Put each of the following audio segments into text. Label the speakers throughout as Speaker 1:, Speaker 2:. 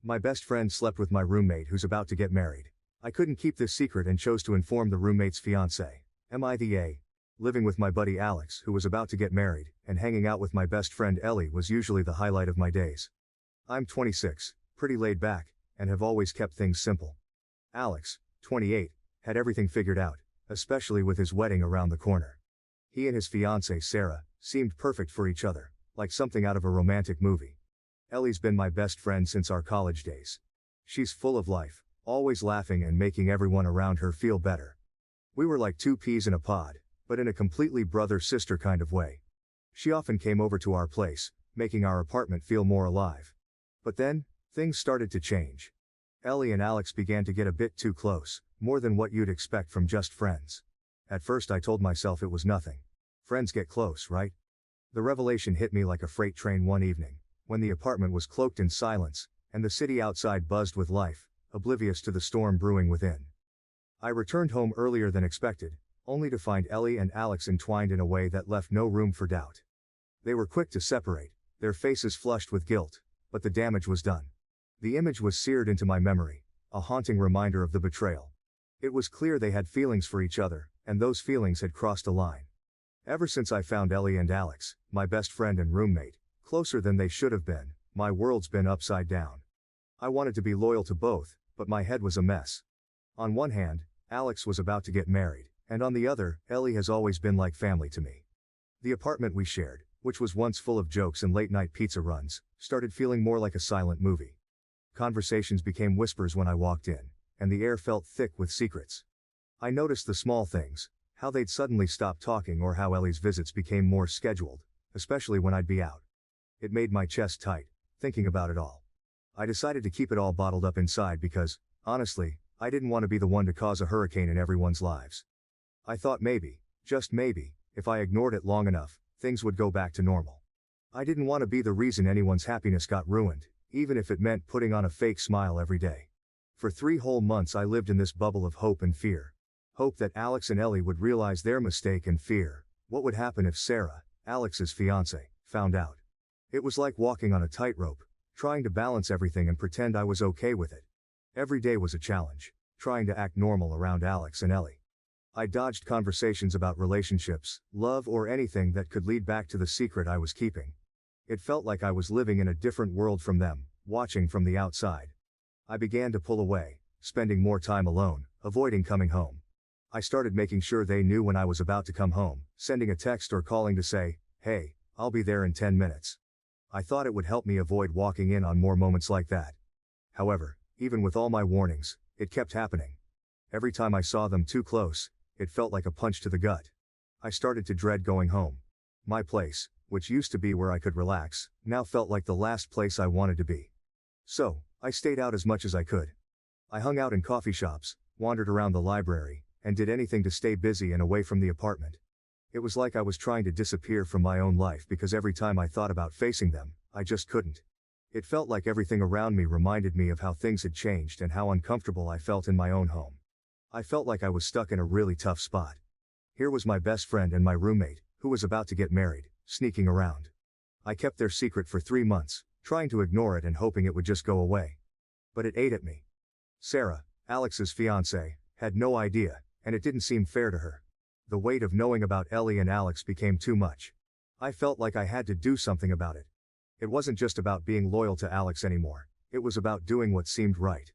Speaker 1: My best friend slept with my roommate who's about to get married. I couldn't keep this secret and chose to inform the roommate's fiancé, MITHA. Living with my buddy Alex, who was about to get married, and hanging out with my best friend Ellie was usually the highlight of my days. I'm 26, pretty laid back, and have always kept things simple. Alex, 28, had everything figured out, especially with his wedding around the corner. He and his fiancée Sarah seemed perfect for each other, like something out of a romantic movie. Ellie's been my best friend since our college days. She's full of life, always laughing and making everyone around her feel better. We were like two peas in a pod, but in a completely brother-sister kind of way. She often came over to our place, making our apartment feel more alive. But then, things started to change. Ellie and Alex began to get a bit too close, more than what you'd expect from just friends. At first I told myself it was nothing. Friends get close, right? The revelation hit me like a freight train one evening, when the apartment was cloaked in silence, and the city outside buzzed with life, oblivious to the storm brewing within. I returned home earlier than expected, only to find Ellie and Alex entwined in a way that left no room for doubt. They were quick to separate, their faces flushed with guilt, but the damage was done. The image was seared into my memory, a haunting reminder of the betrayal. It was clear they had feelings for each other, and those feelings had crossed a line. Ever since I found Ellie and Alex, my best friend and roommate, closer than they should have been, my world's been upside down. I wanted to be loyal to both, but my head was a mess. On one hand, Alex was about to get married, and on the other, Ellie has always been like family to me. The apartment we shared, which was once full of jokes and late-night pizza runs, started feeling more like a silent movie. Conversations became whispers when I walked in, and the air felt thick with secrets. I noticed the small things, how they'd suddenly stop talking or how Ellie's visits became more scheduled, especially when I'd be out. It made my chest tight, thinking about it all. I decided to keep it all bottled up inside because, honestly, I didn't want to be the one to cause a hurricane in everyone's lives. I thought maybe, just maybe, if I ignored it long enough, things would go back to normal. I didn't want to be the reason anyone's happiness got ruined, even if it meant putting on a fake smile every day. For 3 whole months I lived in this bubble of hope and fear. Hope that Alex and Ellie would realize their mistake, and fear what would happen if Sarah, Alex's fiancée, found out. It was like walking on a tightrope, trying to balance everything and pretend I was okay with it. Every day was a challenge, trying to act normal around Alex and Ellie. I dodged conversations about relationships, love, or anything that could lead back to the secret I was keeping. It felt like I was living in a different world from them, watching from the outside. I began to pull away, spending more time alone, avoiding coming home. I started making sure they knew when I was about to come home, sending a text or calling to say, "Hey, I'll be there in 10 minutes. I thought it would help me avoid walking in on more moments like that. However, even with all my warnings, it kept happening. Every time I saw them too close, it felt like a punch to the gut. I started to dread going home. My place, which used to be where I could relax, now felt like the last place I wanted to be. So, I stayed out as much as I could. I hung out in coffee shops, wandered around the library, and did anything to stay busy and away from the apartment. It was like I was trying to disappear from my own life because every time I thought about facing them, I just couldn't. It felt like everything around me reminded me of how things had changed and how uncomfortable I felt in my own home. I felt like I was stuck in a really tough spot. Here was my best friend and my roommate, who was about to get married, sneaking around. I kept their secret for 3 months, trying to ignore it and hoping it would just go away. But it ate at me. Sarah, Alex's fiancée, had no idea, and it didn't seem fair to her. The weight of knowing about Ellie and Alex became too much. I felt like I had to do something about it. It wasn't just about being loyal to Alex anymore, it was about doing what seemed right.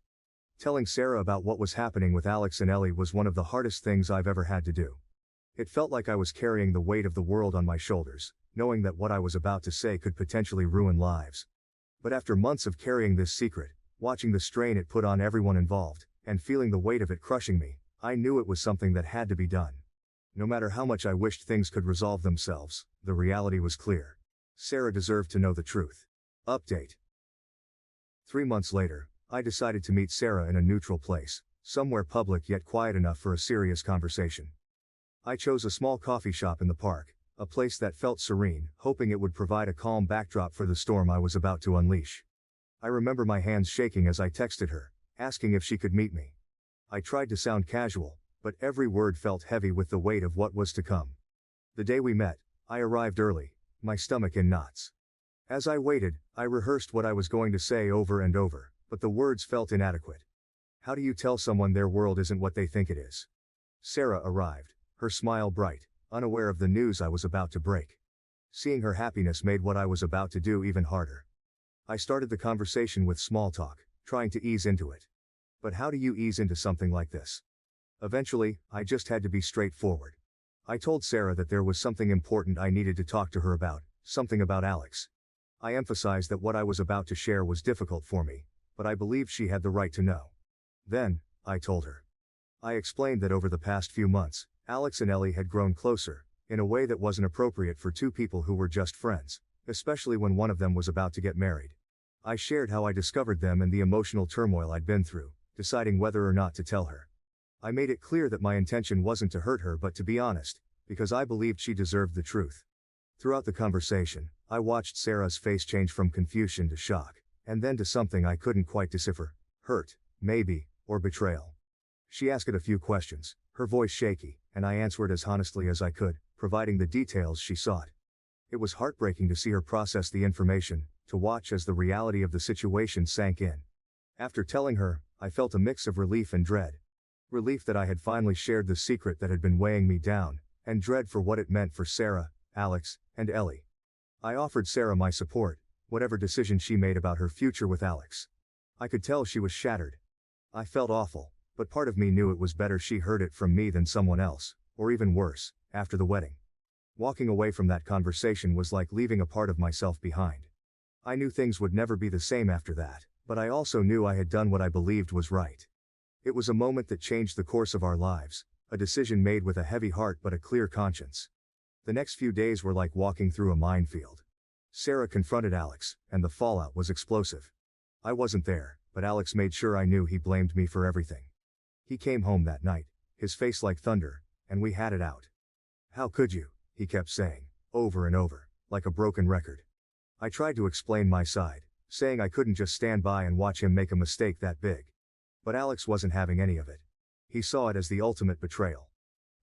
Speaker 1: Telling Sarah about what was happening with Alex and Ellie was one of the hardest things I've ever had to do. It felt like I was carrying the weight of the world on my shoulders, knowing that what I was about to say could potentially ruin lives. But after months of carrying this secret, watching the strain it put on everyone involved, and feeling the weight of it crushing me, I knew it was something that had to be done. No matter how much I wished things could resolve themselves, the reality was clear. Sarah deserved to know the truth. Update. 3 months later, I decided to meet Sarah in a neutral place, somewhere public yet quiet enough for a serious conversation. I chose a small coffee shop in the park, a place that felt serene, hoping it would provide a calm backdrop for the storm I was about to unleash. I remember my hands shaking as I texted her, asking if she could meet me. I tried to sound casual, but every word felt heavy with the weight of what was to come. The day we met, I arrived early, my stomach in knots. As I waited, I rehearsed what I was going to say over and over, but the words felt inadequate. How do you tell someone their world isn't what they think it is? Sarah arrived, her smile bright, unaware of the news I was about to break. Seeing her happiness made what I was about to do even harder. I started the conversation with small talk, trying to ease into it. But how do you ease into something like this? Eventually, I just had to be straightforward. I told Sarah that there was something important I needed to talk to her about, something about Alex. I emphasized that what I was about to share was difficult for me, but I believed she had the right to know. Then, I told her. I explained that over the past few months, Alex and Ellie had grown closer, in a way that wasn't appropriate for two people who were just friends, especially when one of them was about to get married. I shared how I discovered them and the emotional turmoil I'd been through, deciding whether or not to tell her. I made it clear that my intention wasn't to hurt her but to be honest, because I believed she deserved the truth. Throughout the conversation, I watched Sarah's face change from confusion to shock, and then to something I couldn't quite decipher: hurt, maybe, or betrayal. She asked a few questions, her voice shaky, and I answered as honestly as I could, providing the details she sought. It was heartbreaking to see her process the information, to watch as the reality of the situation sank in. After telling her, I felt a mix of relief and dread. Relief that I had finally shared the secret that had been weighing me down, and dread for what it meant for Sarah, Alex, and Ellie. I offered Sarah my support, whatever decision she made about her future with Alex. I could tell she was shattered. I felt awful, but part of me knew it was better she heard it from me than someone else, or even worse, after the wedding. Walking away from that conversation was like leaving a part of myself behind. I knew things would never be the same after that, but I also knew I had done what I believed was right. It was a moment that changed the course of our lives, a decision made with a heavy heart but a clear conscience. The next few days were like walking through a minefield. Sarah confronted Alex, and the fallout was explosive. I wasn't there, but Alex made sure I knew he blamed me for everything. He came home that night, his face like thunder, and we had it out. "How could you?" he kept saying, over and over, like a broken record. I tried to explain my side, saying I couldn't just stand by and watch him make a mistake that big. But Alex wasn't having any of it. He saw it as the ultimate betrayal.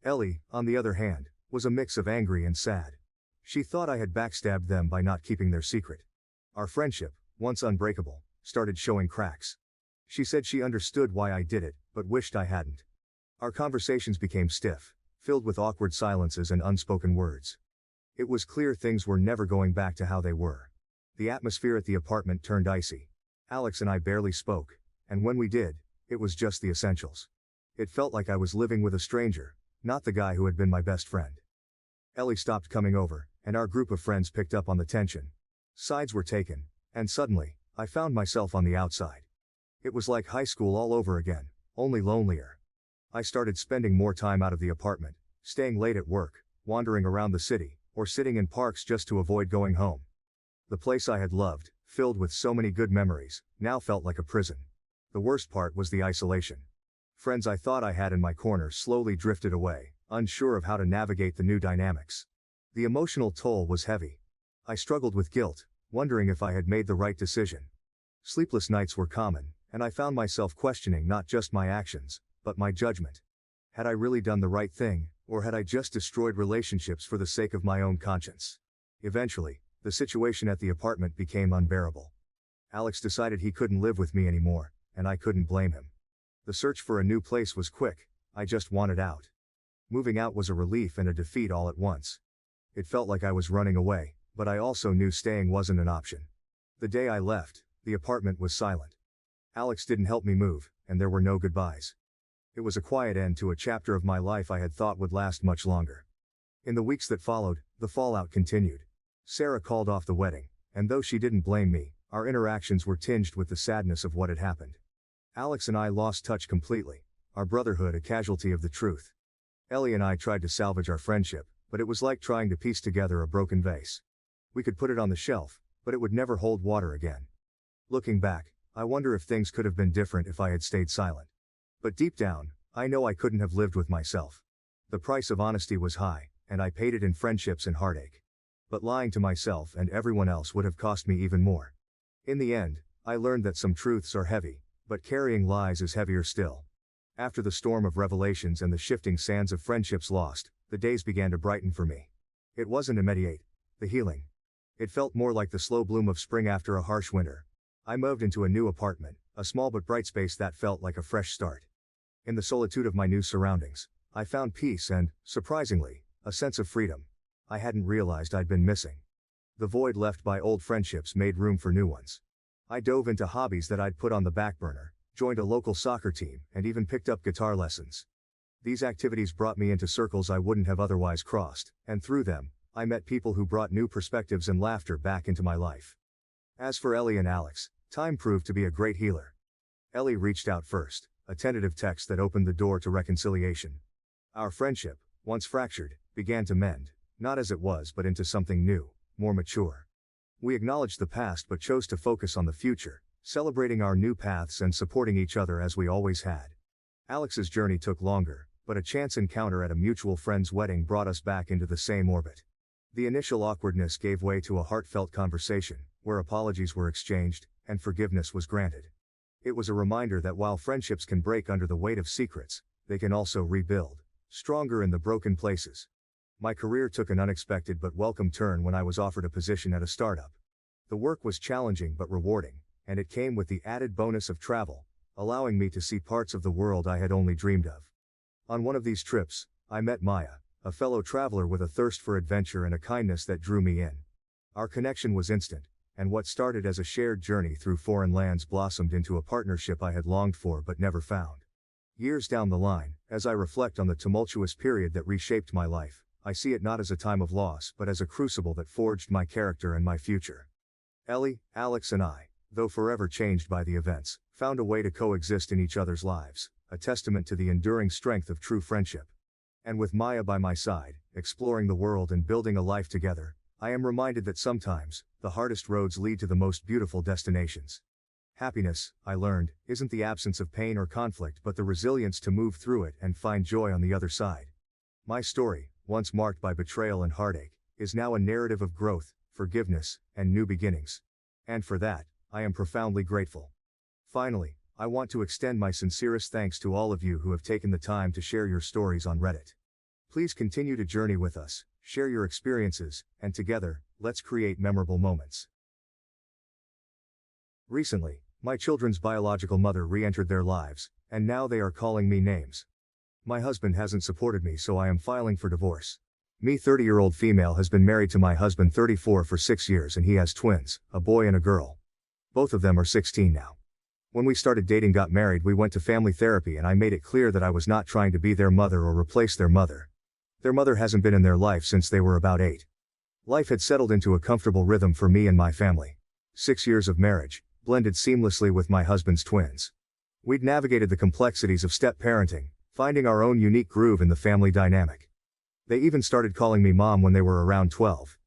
Speaker 1: Ellie, on the other hand, was a mix of angry and sad. She thought I had backstabbed them by not keeping their secret. Our friendship, once unbreakable, started showing cracks. She said she understood why I did it, but wished I hadn't. Our conversations became stiff, filled with awkward silences and unspoken words. It was clear things were never going back to how they were. The atmosphere at the apartment turned icy. Alex and I barely spoke, and when we did, it was just the essentials. It felt like I was living with a stranger, not the guy who had been my best friend. Ellie stopped coming over, and our group of friends picked up on the tension. Sides were taken, and suddenly, I found myself on the outside. It was like high school all over again, only lonelier. I started spending more time out of the apartment, staying late at work, wandering around the city, or sitting in parks just to avoid going home. The place I had loved, filled with so many good memories, now felt like a prison. The worst part was the isolation. Friends I thought I had in my corner slowly drifted away, unsure of how to navigate the new dynamics. The emotional toll was heavy. I struggled with guilt, wondering if I had made the right decision. Sleepless nights were common, and I found myself questioning not just my actions, but my judgment. Had I really done the right thing, or had I just destroyed relationships for the sake of my own conscience? Eventually, the situation at the apartment became unbearable. Alex decided he couldn't live with me anymore, and I couldn't blame him. The search for a new place was quick, I just wanted out. Moving out was a relief and a defeat all at once. It felt like I was running away, but I also knew staying wasn't an option. The day I left, the apartment was silent. Alex didn't help me move, and there were no goodbyes. It was a quiet end to a chapter of my life I had thought would last much longer. In the weeks that followed, the fallout continued. Sarah called off the wedding, and though she didn't blame me, our interactions were tinged with the sadness of what had happened. Alex and I lost touch completely, our brotherhood a casualty of the truth. Ellie and I tried to salvage our friendship, but it was like trying to piece together a broken vase. We could put it on the shelf, but it would never hold water again. Looking back, I wonder if things could have been different if I had stayed silent. But deep down, I know I couldn't have lived with myself. The price of honesty was high, and I paid it in friendships and heartache. But lying to myself and everyone else would have cost me even more. In the end, I learned that some truths are heavy, but carrying lies is heavier still. After the storm of revelations and the shifting sands of friendships lost, the days began to brighten for me. It wasn't immediate, the healing. It felt more like the slow bloom of spring after a harsh winter. I moved into a new apartment, a small but bright space that felt like a fresh start. In the solitude of my new surroundings, I found peace and, surprisingly, a sense of freedom I hadn't realized I'd been missing. The void left by old friendships made room for new ones. I dove into hobbies that I'd put on the back burner, joined a local soccer team, and even picked up guitar lessons. These activities brought me into circles I wouldn't have otherwise crossed, and through them, I met people who brought new perspectives and laughter back into my life. As for Ellie and Alex, time proved to be a great healer. Ellie reached out first, a tentative text that opened the door to reconciliation. Our friendship, once fractured, began to mend, not as it was but into something new, more mature. We acknowledged the past but chose to focus on the future, celebrating our new paths and supporting each other as we always had. Alex's journey took longer, but a chance encounter at a mutual friend's wedding brought us back into the same orbit. The initial awkwardness gave way to a heartfelt conversation, where apologies were exchanged, and forgiveness was granted. It was a reminder that while friendships can break under the weight of secrets, they can also rebuild, stronger in the broken places. My career took an unexpected but welcome turn when I was offered a position at a startup. The work was challenging but rewarding, and it came with the added bonus of travel, allowing me to see parts of the world I had only dreamed of. On one of these trips, I met Maya, a fellow traveler with a thirst for adventure and a kindness that drew me in. Our connection was instant, and what started as a shared journey through foreign lands blossomed into a partnership I had longed for but never found. Years down the line, as I reflect on the tumultuous period that reshaped my life, I see it not as a time of loss but as a crucible that forged my character and my future. Ellie, Alex and I, though forever changed by the events, found a way to coexist in each other's lives, a testament to the enduring strength of true friendship. And with Maya by my side, exploring the world and building a life together, I am reminded that sometimes, the hardest roads lead to the most beautiful destinations. Happiness, I learned, isn't the absence of pain or conflict but the resilience to move through it and find joy on the other side. My story, once marked by betrayal and heartache, is now a narrative of growth, forgiveness, and new beginnings. And for that, I am profoundly grateful. Finally, I want to extend my sincerest thanks to all of you who have taken the time to share your stories on Reddit. Please continue to journey with us, share your experiences, and together, let's create memorable moments. Recently, my children's biological mother re-entered their lives, and now they are calling me names. My husband hasn't supported me, so I am filing for divorce. Me, 30-year-old female, has been married to my husband, 34, for 6 years, and he has twins, a boy and a girl. Both of them are 16 now. When we started dating, got married, we went to family therapy, and I made it clear that I was not trying to be their mother or replace their mother. Their mother hasn't been in their life since they were about 8. Life had settled into a comfortable rhythm for me and my family. 6 years of marriage, blended seamlessly with my husband's twins. We'd navigated the complexities of step-parenting, finding our own unique groove in the family dynamic. They even started calling me mom when they were around 12.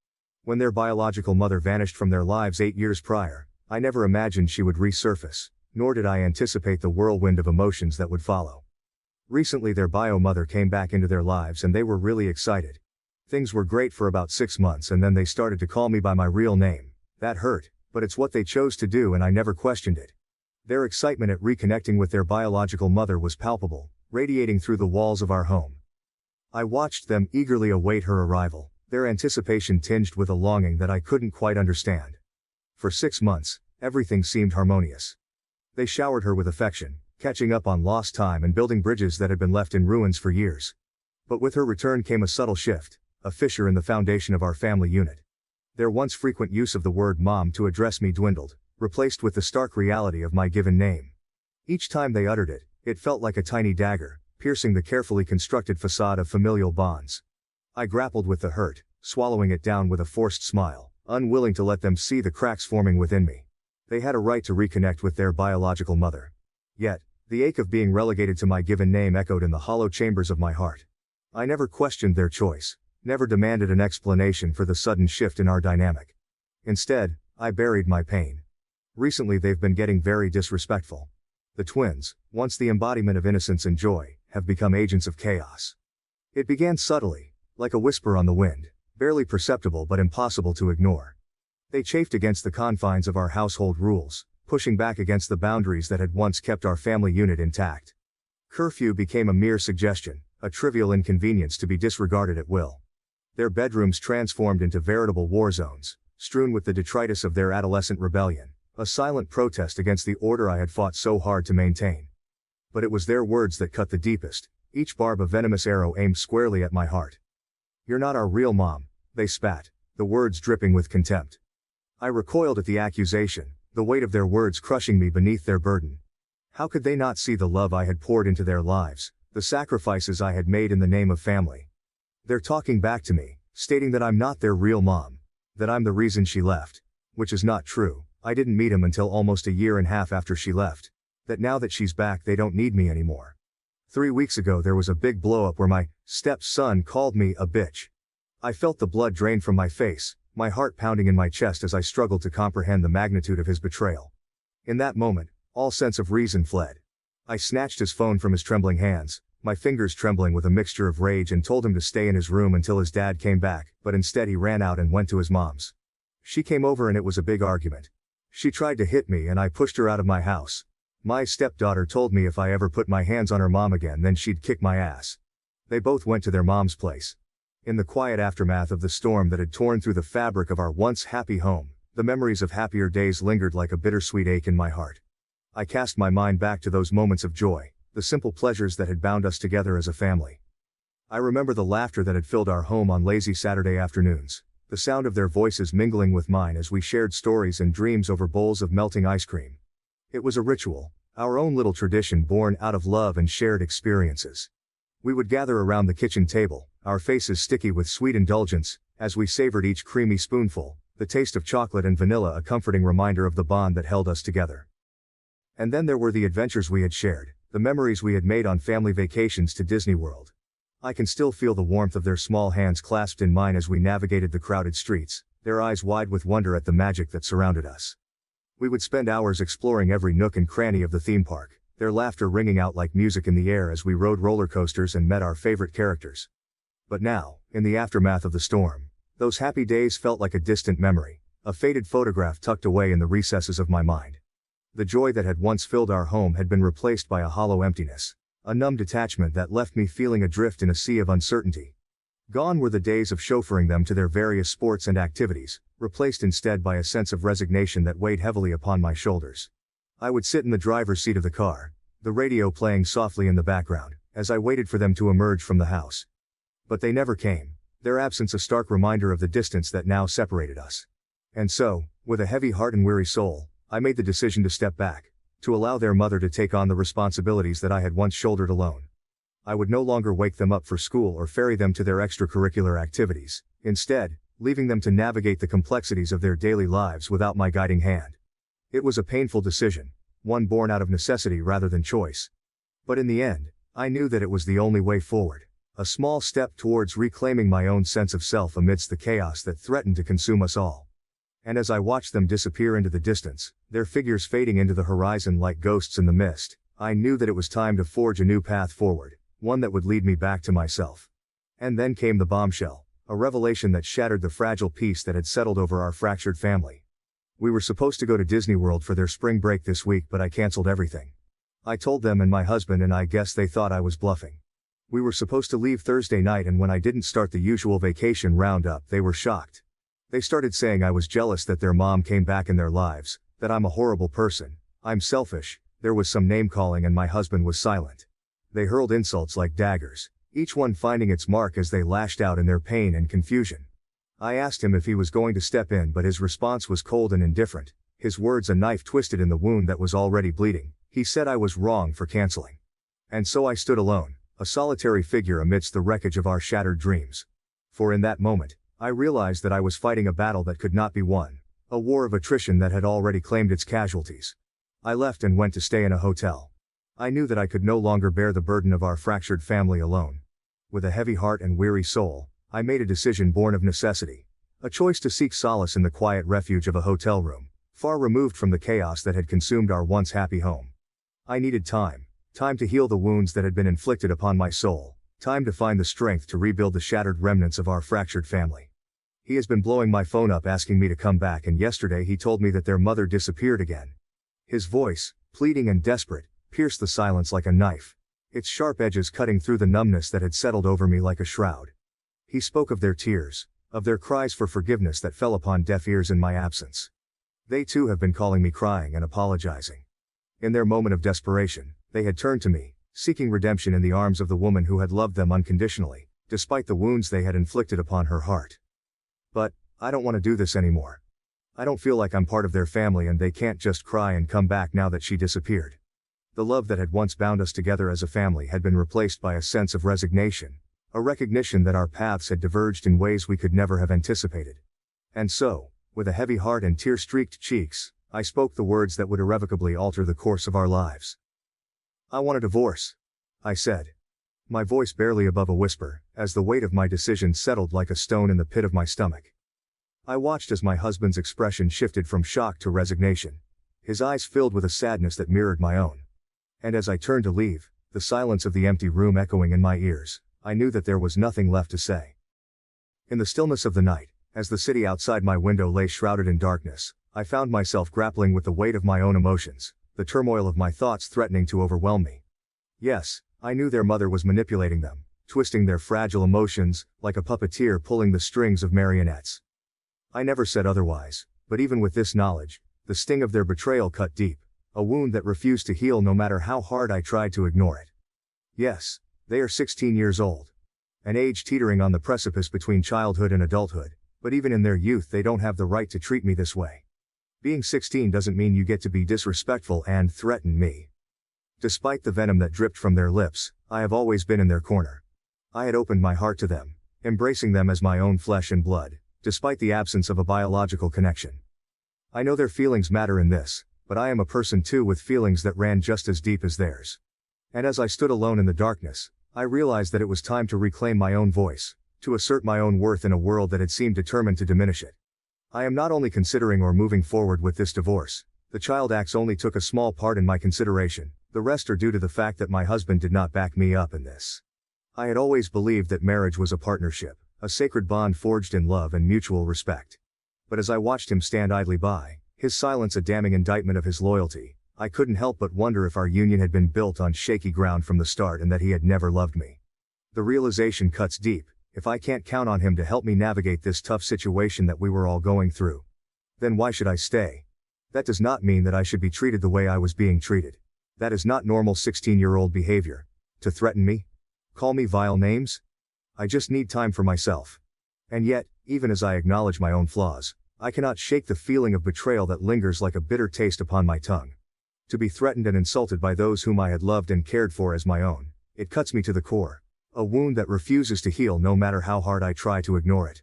Speaker 1: When their biological mother vanished from their lives 8 years prior, I never imagined she would resurface, nor did I anticipate the whirlwind of emotions that would follow. Recently their bio mother came back into their lives and they were really excited. Things were great for about 6 months and then they started to call me by my real name. That hurt, but it's what they chose to do and I never questioned it. Their excitement at reconnecting with their biological mother was palpable, radiating through the walls of our home. I watched them eagerly await her arrival, their anticipation tinged with a longing that I couldn't quite understand. For 6 months, everything seemed harmonious. They showered her with affection, catching up on lost time and building bridges that had been left in ruins for years. But with her return came a subtle shift, a fissure in the foundation of our family unit. Their once frequent use of the word mom to address me dwindled, replaced with the stark reality of my given name. Each time they uttered it, it felt like a tiny dagger, piercing the carefully constructed facade of familial bonds. I grappled with the hurt, swallowing it down with a forced smile, unwilling to let them see the cracks forming within me. They had a right to reconnect with their biological mother. Yet, the ache of being relegated to my given name echoed in the hollow chambers of my heart. I never questioned their choice, never demanded an explanation for the sudden shift in our dynamic. Instead, I buried my pain. Recently they've been getting very disrespectful. The twins, once the embodiment of innocence and joy, have become agents of chaos. It began subtly, like a whisper on the wind, barely perceptible but impossible to ignore. They chafed against the confines of our household rules, pushing back against the boundaries that had once kept our family unit intact. Curfew became a mere suggestion, a trivial inconvenience to be disregarded at will. Their bedrooms transformed into veritable war zones, strewn with the detritus of their adolescent rebellion, A silent protest against the order I had fought so hard to maintain. But it was their words that cut the deepest, each barb a venomous arrow aimed squarely at my heart. "You're not our real mom," they spat, the words dripping with contempt. I recoiled at the accusation, the weight of their words crushing me beneath their burden. How could they not see the love I had poured into their lives, the sacrifices I had made in the name of family? They're talking back to me, stating that I'm not their real mom, that I'm the reason she left. Which is not true. I didn't meet him until almost a year and a half after she left. That now that she's back they don't need me anymore. 3 weeks ago there was a big blow-up where my stepson called me a bitch. I felt the blood drain from my face, my heart pounding in my chest as I struggled to comprehend the magnitude of his betrayal. In that moment, all sense of reason fled. I snatched his phone from his trembling hands, my fingers trembling with a mixture of rage, and told him to stay in his room until his dad came back, but instead he ran out and went to his mom's. She came over and it was a big argument. She tried to hit me and I pushed her out of my house. My stepdaughter told me if I ever put my hands on her mom again then she'd kick my ass. They both went to their mom's place. In the quiet aftermath of the storm that had torn through the fabric of our once happy home, the memories of happier days lingered like a bittersweet ache in my heart. I cast my mind back to those moments of joy, the simple pleasures that had bound us together as a family. I remember the laughter that had filled our home on lazy Saturday afternoons, the sound of their voices mingling with mine as we shared stories and dreams over bowls of melting ice cream. It was a ritual, our own little tradition born out of love and shared experiences. We would gather around the kitchen table, our faces sticky with sweet indulgence, as we savored each creamy spoonful, the taste of chocolate and vanilla a comforting reminder of the bond that held us together. And then there were the adventures we had shared, the memories we had made on family vacations to Disney World. I can still feel the warmth of their small hands clasped in mine as we navigated the crowded streets, their eyes wide with wonder at the magic that surrounded us. We would spend hours exploring every nook and cranny of the theme park, their laughter ringing out like music in the air as we rode roller coasters and met our favorite characters. But now, in the aftermath of the storm, those happy days felt like a distant memory, a faded photograph tucked away in the recesses of my mind. The joy that had once filled our home had been replaced by a hollow emptiness, a numb detachment that left me feeling adrift in a sea of uncertainty. Gone were the days of chauffeuring them to their various sports and activities, replaced instead by a sense of resignation that weighed heavily upon my shoulders. I would sit in the driver's seat of the car, the radio playing softly in the background, as I waited for them to emerge from the house. But they never came, their absence a stark reminder of the distance that now separated us. And so, with a heavy heart and weary soul, I made the decision to step back, to allow their mother to take on the responsibilities that I had once shouldered alone. I would no longer wake them up for school or ferry them to their extracurricular activities, instead, leaving them to navigate the complexities of their daily lives without my guiding hand. It was a painful decision, one born out of necessity rather than choice. But in the end, I knew that it was the only way forward, a small step towards reclaiming my own sense of self amidst the chaos that threatened to consume us all. And as I watched them disappear into the distance, their figures fading into the horizon like ghosts in the mist, I knew that it was time to forge a new path forward, one that would lead me back to myself. And then came the bombshell, a revelation that shattered the fragile peace that had settled over our fractured family. We were supposed to go to Disney World for their spring break this week, but I canceled everything. I told them and my husband, and I guess they thought I was bluffing. We were supposed to leave Thursday night, and when I didn't start the usual vacation roundup, they were shocked. They started saying I was jealous that their mom came back in their lives, that I'm a horrible person, I'm selfish. There was some name calling and my husband was silent. They hurled insults like daggers, each one finding its mark as they lashed out in their pain and confusion. I asked him if he was going to step in, but his response was cold and indifferent, his words a knife twisted in the wound that was already bleeding. He said I was wrong for canceling. And so I stood alone, a solitary figure amidst the wreckage of our shattered dreams. For in that moment, I realized that I was fighting a battle that could not be won, a war of attrition that had already claimed its casualties. I left and went to stay in a hotel. I knew that I could no longer bear the burden of our fractured family alone. With a heavy heart and weary soul, I made a decision born of necessity, a choice to seek solace in the quiet refuge of a hotel room, far removed from the chaos that had consumed our once happy home. I needed time to heal the wounds that had been inflicted upon my soul, time to find the strength to rebuild the shattered remnants of our fractured family. He has been blowing my phone up asking me to come back, and yesterday he told me that their mother disappeared again. His voice, pleading and desperate, pierced the silence like a knife, its sharp edges cutting through the numbness that had settled over me like a shroud. He spoke of their tears, of their cries for forgiveness that fell upon deaf ears in my absence. They too have been calling me, crying and apologizing. In their moment of desperation, they had turned to me, seeking redemption in the arms of the woman who had loved them unconditionally, despite the wounds they had inflicted upon her heart. But, I don't want to do this anymore. I don't feel like I'm part of their family and they can't just cry and come back now that she disappeared. The love that had once bound us together as a family had been replaced by a sense of resignation, a recognition that our paths had diverged in ways we could never have anticipated. And so, with a heavy heart and tear-streaked cheeks, I spoke the words that would irrevocably alter the course of our lives. I want a divorce, I said. My voice barely above a whisper, as the weight of my decision settled like a stone in the pit of my stomach. I watched as my husband's expression shifted from shock to resignation, his eyes filled with a sadness that mirrored my own. And as I turned to leave, the silence of the empty room echoing in my ears, I knew that there was nothing left to say. In the stillness of the night, as the city outside my window lay shrouded in darkness, I found myself grappling with the weight of my own emotions, the turmoil of my thoughts threatening to overwhelm me. Yes, I knew their mother was manipulating them, twisting their fragile emotions, like a puppeteer pulling the strings of marionettes. I never said otherwise, but even with this knowledge, the sting of their betrayal cut deep, a wound that refused to heal no matter how hard I tried to ignore it. Yes, they are 16 years old. An age teetering on the precipice between childhood and adulthood, but even in their youth they don't have the right to treat me this way. Being 16 doesn't mean you get to be disrespectful and threaten me. Despite the venom that dripped from their lips, I have always been in their corner. I had opened my heart to them, embracing them as my own flesh and blood, despite the absence of a biological connection. I know their feelings matter in this, but I am a person too with feelings that ran just as deep as theirs. And as I stood alone in the darkness, I realized that it was time to reclaim my own voice, to assert my own worth in a world that had seemed determined to diminish it. I am not only considering or moving forward with this divorce. The child acts only took a small part in my consideration, the rest are due to the fact that my husband did not back me up in this. I had always believed that marriage was a partnership, a sacred bond forged in love and mutual respect. But as I watched him stand idly by, his silence a damning indictment of his loyalty, I couldn't help but wonder if our union had been built on shaky ground from the start and that he had never loved me. The realization cuts deep. If I can't count on him to help me navigate this tough situation that we were all going through, then why should I stay? That does not mean that I should be treated the way I was being treated. That is not normal 16-year-old behavior. To threaten me? Call me vile names? I just need time for myself. And yet, even as I acknowledge my own flaws, I cannot shake the feeling of betrayal that lingers like a bitter taste upon my tongue. To be threatened and insulted by those whom I had loved and cared for as my own, it cuts me to the core. A wound that refuses to heal no matter how hard I try to ignore it.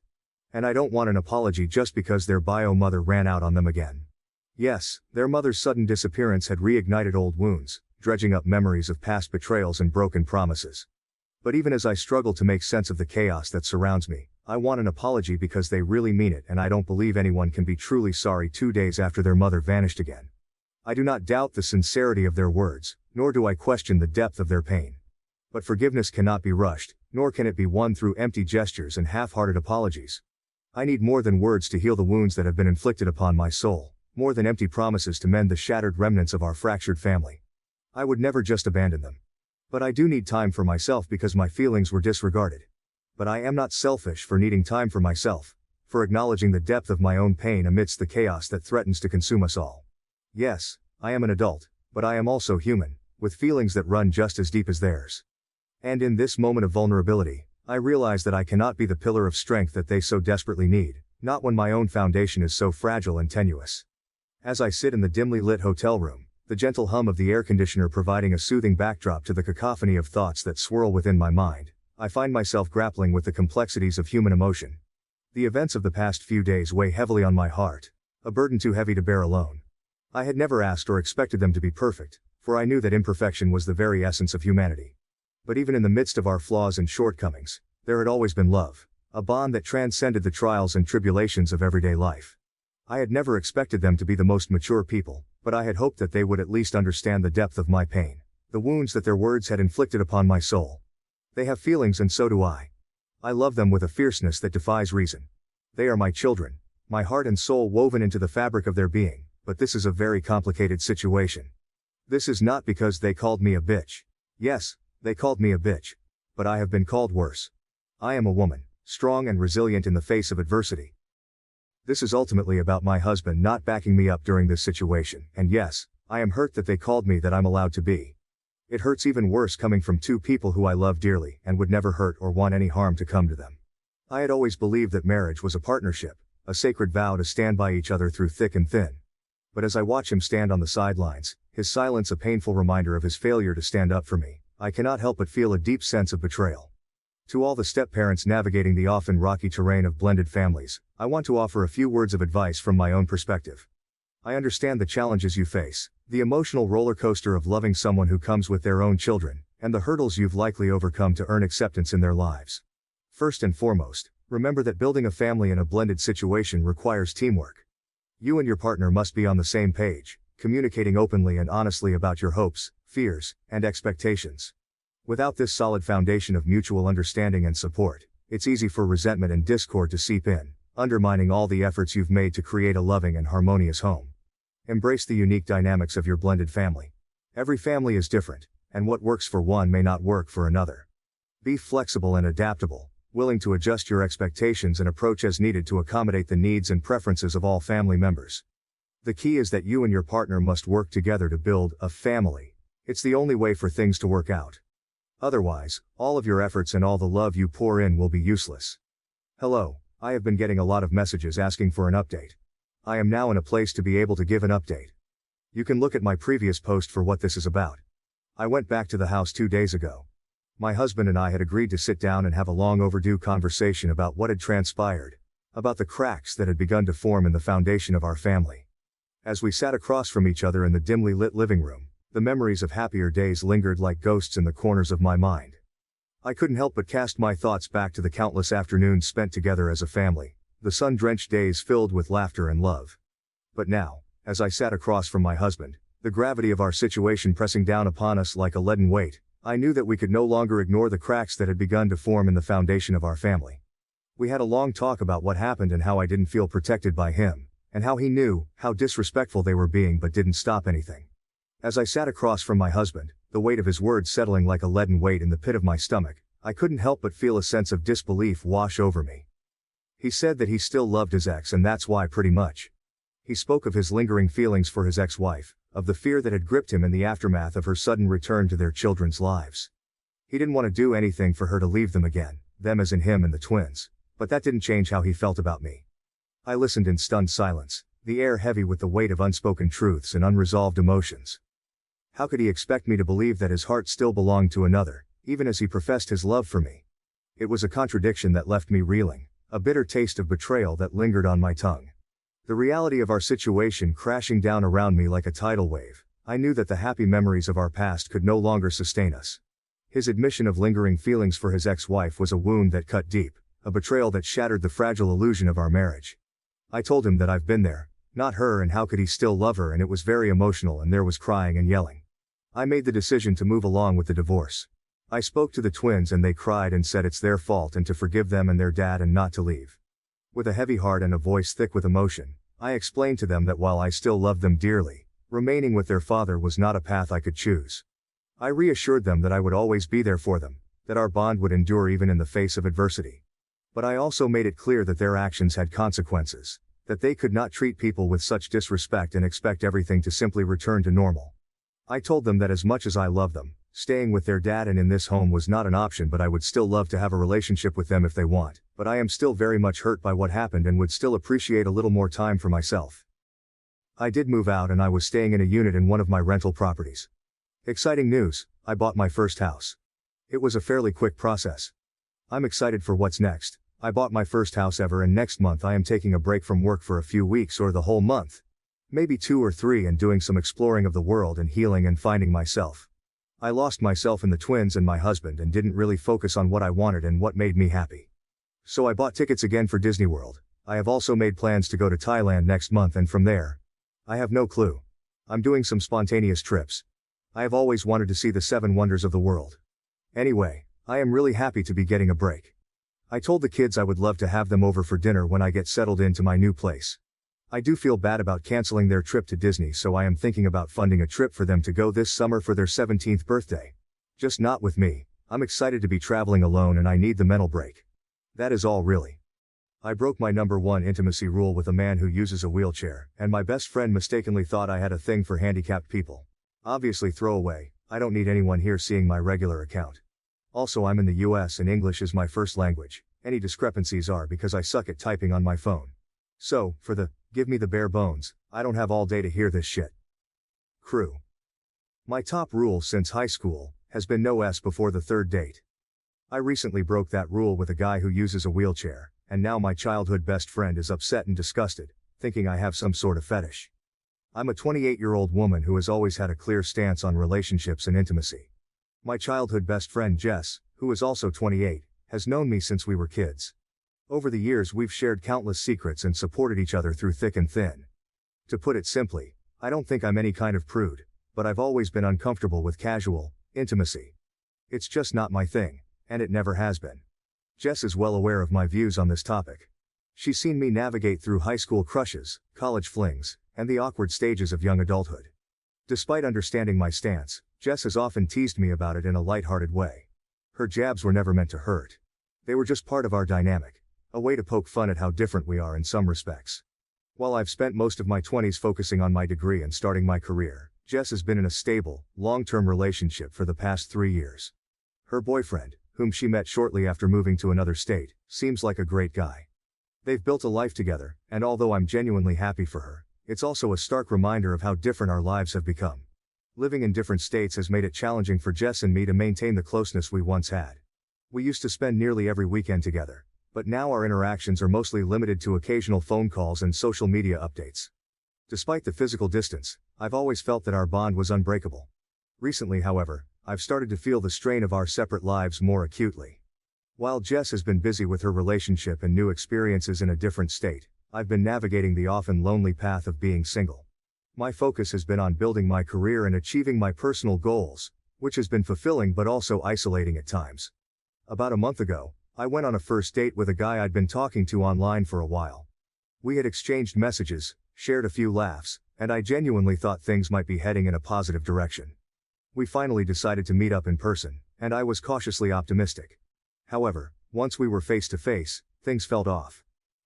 Speaker 1: And I don't want an apology just because their bio mother ran out on them again. Yes, their mother's sudden disappearance had reignited old wounds, dredging up memories of past betrayals and broken promises. But even as I struggle to make sense of the chaos that surrounds me, I want an apology because they really mean it, and I don't believe anyone can be truly sorry 2 days after their mother vanished again. I do not doubt the sincerity of their words, nor do I question the depth of their pain. But forgiveness cannot be rushed, nor can it be won through empty gestures and half-hearted apologies. I need more than words to heal the wounds that have been inflicted upon my soul, more than empty promises to mend the shattered remnants of our fractured family. I would never just abandon them. But I do need time for myself because my feelings were disregarded. But I am not selfish for needing time for myself, for acknowledging the depth of my own pain amidst the chaos that threatens to consume us all. Yes, I am an adult, but I am also human, with feelings that run just as deep as theirs. And in this moment of vulnerability, I realize that I cannot be the pillar of strength that they so desperately need, not when my own foundation is so fragile and tenuous. As I sit in the dimly lit hotel room, the gentle hum of the air conditioner providing a soothing backdrop to the cacophony of thoughts that swirl within my mind, I find myself grappling with the complexities of human emotion. The events of the past few days weigh heavily on my heart, a burden too heavy to bear alone. I had never asked or expected them to be perfect, for I knew that imperfection was the very essence of humanity. But even in the midst of our flaws and shortcomings, there had always been love, a bond that transcended the trials and tribulations of everyday life. I had never expected them to be the most mature people, but I had hoped that they would at least understand the depth of my pain, the wounds that their words had inflicted upon my soul. They have feelings and so do I. I love them with a fierceness that defies reason. They are my children, my heart and soul woven into the fabric of their being, but this is a very complicated situation. This is not because they called me a bitch. Yes, they called me a bitch. But I have been called worse. I am a woman, strong and resilient in the face of adversity. This is ultimately about my husband not backing me up during this situation, and yes, I am hurt that they called me that I'm allowed to be. It hurts even worse coming from two people who I love dearly and would never hurt or want any harm to come to them. I had always believed that marriage was a partnership, a sacred vow to stand by each other through thick and thin. But as I watch him stand on the sidelines, his silence a painful reminder of his failure to stand up for me, I cannot help but feel a deep sense of betrayal. To all the step-parents navigating the often rocky terrain of blended families, I want to offer a few words of advice from my own perspective. I understand the challenges you face, the emotional roller coaster of loving someone who comes with their own children, and the hurdles you've likely overcome to earn acceptance in their lives. First and foremost, remember that building a family in a blended situation requires teamwork. You and your partner must be on the same page, communicating openly and honestly about your hopes, fears, and expectations. Without this solid foundation of mutual understanding and support, it's easy for resentment and discord to seep in, undermining all the efforts you've made to create a loving and harmonious home. Embrace the unique dynamics of your blended family. Every family is different, and what works for one may not work for another. Be flexible and adaptable, willing to adjust your expectations and approach as needed to accommodate the needs and preferences of all family members. The key is that you and your partner must work together to build a family. It's the only way for things to work out. Otherwise, all of your efforts and all the love you pour in will be useless. Hello, I have been getting a lot of messages asking for an update. I am now in a place to be able to give an update. You can look at my previous post for what this is about. I went back to the house 2 days ago. My husband and I had agreed to sit down and have a long overdue conversation about what had transpired, about the cracks that had begun to form in the foundation of our family. As we sat across from each other in the dimly lit living room, the memories of happier days lingered like ghosts in the corners of my mind. I couldn't help but cast my thoughts back to the countless afternoons spent together as a family, the sun-drenched days filled with laughter and love. But now, as I sat across from my husband, the gravity of our situation pressing down upon us like a leaden weight, I knew that we could no longer ignore the cracks that had begun to form in the foundation of our family. We had a long talk about what happened and how I didn't feel protected by him, and how he knew how disrespectful they were being but didn't stop anything. As I sat across from my husband, the weight of his words settling like a leaden weight in the pit of my stomach, I couldn't help but feel a sense of disbelief wash over me. He said that he still loved his ex, and that's why pretty much. He spoke of his lingering feelings for his ex-wife, of the fear that had gripped him in the aftermath of her sudden return to their children's lives. He didn't want to do anything for her to leave them again, them as in him and the twins, but that didn't change how he felt about me. I listened in stunned silence, the air heavy with the weight of unspoken truths and unresolved emotions. How could he expect me to believe that his heart still belonged to another, even as he professed his love for me? It was a contradiction that left me reeling, a bitter taste of betrayal that lingered on my tongue. The reality of our situation crashing down around me like a tidal wave, I knew that the happy memories of our past could no longer sustain us. His admission of lingering feelings for his ex-wife was a wound that cut deep, a betrayal that shattered the fragile illusion of our marriage. I told him that I've been there, not her, and how could he still love her, and it was very emotional and there was crying and yelling. I made the decision to move along with the divorce. I spoke to the twins and they cried and said it's their fault and to forgive them and their dad and not to leave. With a heavy heart and a voice thick with emotion, I explained to them that while I still loved them dearly, remaining with their father was not a path I could choose. I reassured them that I would always be there for them, that our bond would endure even in the face of adversity. But I also made it clear that their actions had consequences, that they could not treat people with such disrespect and expect everything to simply return to normal. I told them that as much as I loved them, staying with their dad and in this home was not an option, but I would still love to have a relationship with them if they want, but I am still very much hurt by what happened and would still appreciate a little more time for myself. I did move out and I was staying in a unit in one of my rental properties. Exciting news, I bought my first house. It was a fairly quick process. I'm excited for what's next. I bought my first house ever, and next month I am taking a break from work for a few weeks or the whole month. Maybe 2 or 3, and doing some exploring of the world and healing and finding myself. I lost myself in the twins and my husband and didn't really focus on what I wanted and what made me happy. So I bought tickets again for Disney World. I have also made plans to go to Thailand next month, and from there, I have no clue. I'm doing some spontaneous trips. I have always wanted to see the 7 wonders of the world. Anyway, I am really happy to be getting a break. I told the kids I would love to have them over for dinner when I get settled into my new place. I do feel bad about canceling their trip to Disney, so I am thinking about funding a trip for them to go this summer for their 17th birthday. Just not with me. I'm excited to be traveling alone and I need the mental break. That is all really. I broke my number one intimacy rule with a man who uses a wheelchair, and my best friend mistakenly thought I had a thing for handicapped people. Obviously throwaway, I don't need anyone here seeing my regular account. Also, I'm in the US and English is my first language. Any discrepancies are because I suck at typing on my phone. So, for the, give me the bare bones, I don't have all day to hear this shit. Crew. My top rule since high school has been no S before the third date. I recently broke that rule with a guy who uses a wheelchair, and now my childhood best friend is upset and disgusted, thinking I have some sort of fetish. I'm a 28-year-old woman who has always had a clear stance on relationships and intimacy. My childhood best friend Jess, who is also 28, has known me since we were kids. Over the years we've shared countless secrets and supported each other through thick and thin. To put it simply, I don't think I'm any kind of prude, but I've always been uncomfortable with casual intimacy. It's just not my thing, and it never has been. Jess is well aware of my views on this topic. She's seen me navigate through high school crushes, college flings, and the awkward stages of young adulthood. Despite understanding my stance, Jess has often teased me about it in a lighthearted way. Her jabs were never meant to hurt. They were just part of our dynamic, a way to poke fun at how different we are in some respects. While I've spent most of my 20s focusing on my degree and starting my career, Jess has been in a stable, long-term relationship for the past 3 years. Her boyfriend, whom she met shortly after moving to another state, seems like a great guy. They've built a life together, and although I'm genuinely happy for her, it's also a stark reminder of how different our lives have become. Living in different states has made it challenging for Jess and me to maintain the closeness we once had. We used to spend nearly every weekend together, but now our interactions are mostly limited to occasional phone calls and social media updates. Despite the physical distance, I've always felt that our bond was unbreakable. Recently, however, I've started to feel the strain of our separate lives more acutely. While Jess has been busy with her relationship and new experiences in a different state, I've been navigating the often lonely path of being single. My focus has been on building my career and achieving my personal goals, which has been fulfilling but also isolating at times. About a month ago, I went on a first date with a guy I'd been talking to online for a while. We had exchanged messages, shared a few laughs, and I genuinely thought things might be heading in a positive direction. We finally decided to meet up in person, and I was cautiously optimistic. However, once we were face to face, things felt off.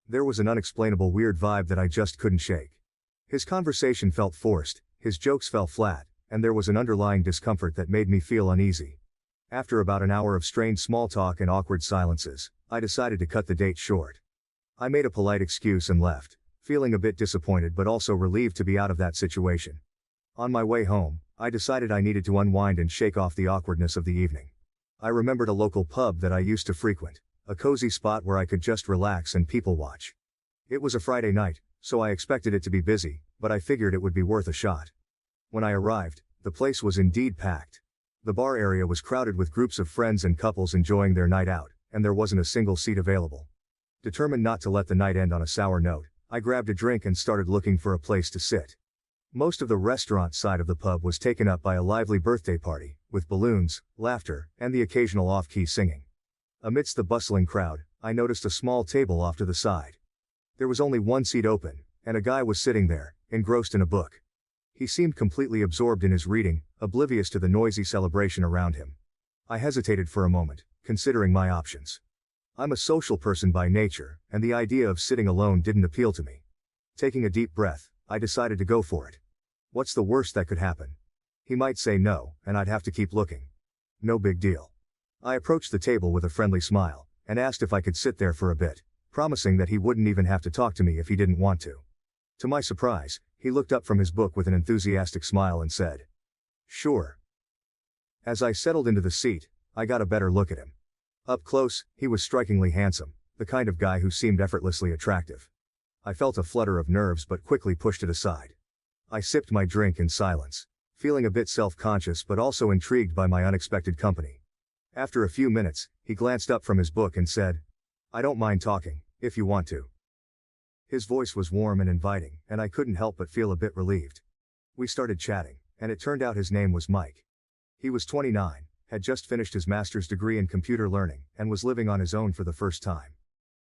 Speaker 1: There was an unexplainable weird vibe that I just couldn't shake. His conversation felt forced, his jokes fell flat, and there was an underlying discomfort that made me feel uneasy. After about an hour of strained small talk and awkward silences, I decided to cut the date short. I made a polite excuse and left, feeling a bit disappointed but also relieved to be out of that situation. On my way home, I decided I needed to unwind and shake off the awkwardness of the evening. I remembered a local pub that I used to frequent, a cozy spot where I could just relax and people watch. It was a Friday night, so I expected it to be busy, but I figured it would be worth a shot. When I arrived, the place was indeed packed. The bar area was crowded with groups of friends and couples enjoying their night out, and there wasn't a single seat available. Determined not to let the night end on a sour note, I grabbed a drink and started looking for a place to sit. Most of the restaurant side of the pub was taken up by a lively birthday party, with balloons, laughter, and the occasional off-key singing. Amidst the bustling crowd, I noticed a small table off to the side. There was only one seat open, and a guy was sitting there, engrossed in a book. He seemed completely absorbed in his reading, oblivious to the noisy celebration around him. I hesitated for a moment, considering my options. I'm a social person by nature, and the idea of sitting alone didn't appeal to me. Taking a deep breath, I decided to go for it. What's the worst that could happen? He might say no, and I'd have to keep looking. No big deal. I approached the table with a friendly smile, and asked if I could sit there for a bit, promising that he wouldn't even have to talk to me if he didn't want to. To my surprise, he looked up from his book with an enthusiastic smile and said, "Sure." As I settled into the seat, I got a better look at him. Up close, he was strikingly handsome, the kind of guy who seemed effortlessly attractive. I felt a flutter of nerves but quickly pushed it aside. I sipped my drink in silence, feeling a bit self-conscious but also intrigued by my unexpected company. After a few minutes, he glanced up from his book and said, "I don't mind talking, if you want to." His voice was warm and inviting, and I couldn't help but feel a bit relieved. We started chatting, and it turned out his name was Mike. He was 29, had just finished his master's degree in computer learning, and was living on his own for the first time.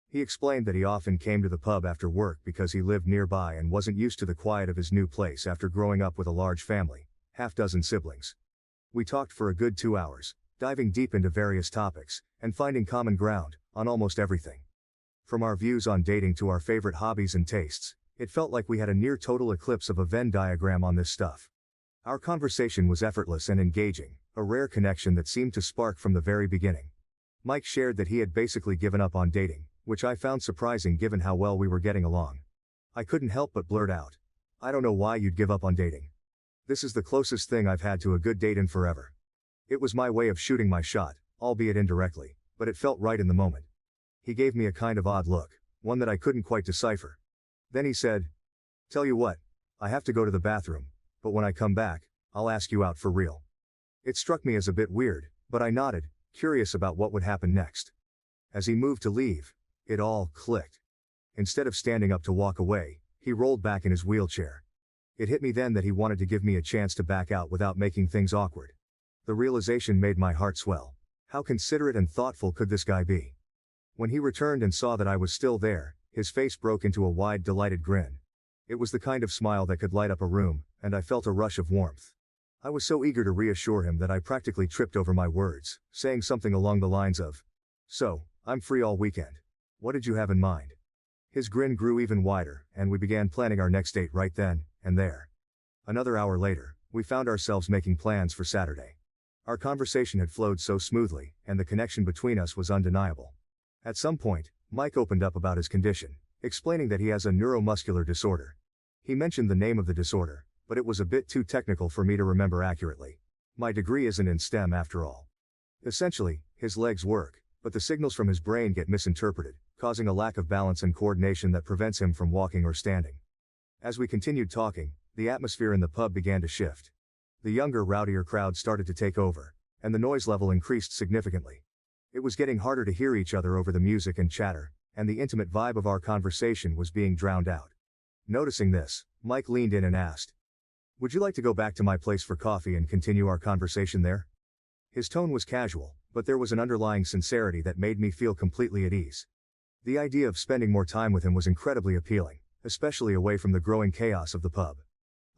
Speaker 1: He explained that he often came to the pub after work because he lived nearby and wasn't used to the quiet of his new place after growing up with a large family, half-dozen siblings. We talked for a good 2 hours, diving deep into various topics, and finding common ground on almost everything. From our views on dating to our favorite hobbies and tastes, it felt like we had a near total eclipse of a Venn diagram on this stuff. Our conversation was effortless and engaging, a rare connection that seemed to spark from the very beginning. Mike shared that he had basically given up on dating, which I found surprising given how well we were getting along. I couldn't help but blurt out, "I don't know why you'd give up on dating. This is the closest thing I've had to a good date in forever." It was my way of shooting my shot, albeit indirectly, but it felt right in the moment. He gave me a kind of odd look, one that I couldn't quite decipher. Then he said, "Tell you what, I have to go to the bathroom, but when I come back, I'll ask you out for real." It struck me as a bit weird, but I nodded, curious about what would happen next. As he moved to leave, it all clicked. Instead of standing up to walk away, he rolled back in his wheelchair. It hit me then that he wanted to give me a chance to back out without making things awkward. The realization made my heart swell. How considerate and thoughtful could this guy be? When he returned and saw that I was still there, his face broke into a wide, delighted grin. It was the kind of smile that could light up a room, and I felt a rush of warmth. I was so eager to reassure him that I practically tripped over my words, saying something along the lines of, "So, I'm free all weekend. What did you have in mind?" His grin grew even wider, and we began planning our next date right then and there. Another hour later, we found ourselves making plans for Saturday. Our conversation had flowed so smoothly, and the connection between us was undeniable. At some point, Mike opened up about his condition, explaining that he has a neuromuscular disorder. He mentioned the name of the disorder, but it was a bit too technical for me to remember accurately. My degree isn't in STEM after all. Essentially, his legs work, but the signals from his brain get misinterpreted, causing a lack of balance and coordination that prevents him from walking or standing. As we continued talking, the atmosphere in the pub began to shift. The younger, rowdier crowd started to take over, and the noise level increased significantly. It was getting harder to hear each other over the music and chatter, and the intimate vibe of our conversation was being drowned out. Noticing this, Mike leaned in and asked, "Would you like to go back to my place for coffee and continue our conversation there?" His tone was casual, but there was an underlying sincerity that made me feel completely at ease. The idea of spending more time with him was incredibly appealing, especially away from the growing chaos of the pub.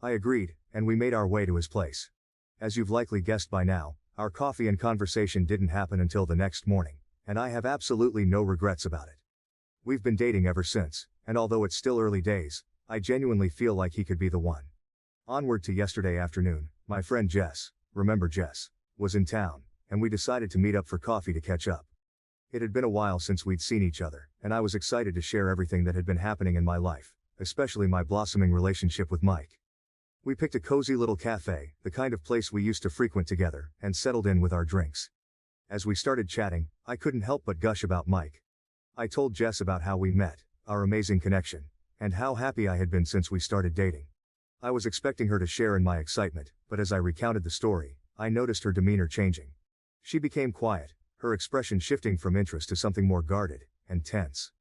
Speaker 1: I agreed, and we made our way to his place. As you've likely guessed by now, our coffee and conversation didn't happen until the next morning, and I have absolutely no regrets about it. We've been dating ever since, and although it's still early days, I genuinely feel like he could be the one. Onward to yesterday afternoon, my friend Jess, remember Jess, was in town, and we decided to meet up for coffee to catch up. It had been a while since we'd seen each other, and I was excited to share everything that had been happening in my life, especially my blossoming relationship with Mike. We picked a cozy little cafe, the kind of place we used to frequent together, and settled in with our drinks. As we started chatting, I couldn't help but gush about Mike. I told Jess about how we met, our amazing connection, and how happy I had been since we started dating. I was expecting her to share in my excitement, but as I recounted the story, I noticed her demeanor changing. She became quiet, her expression shifting from interest to something more guarded and tense.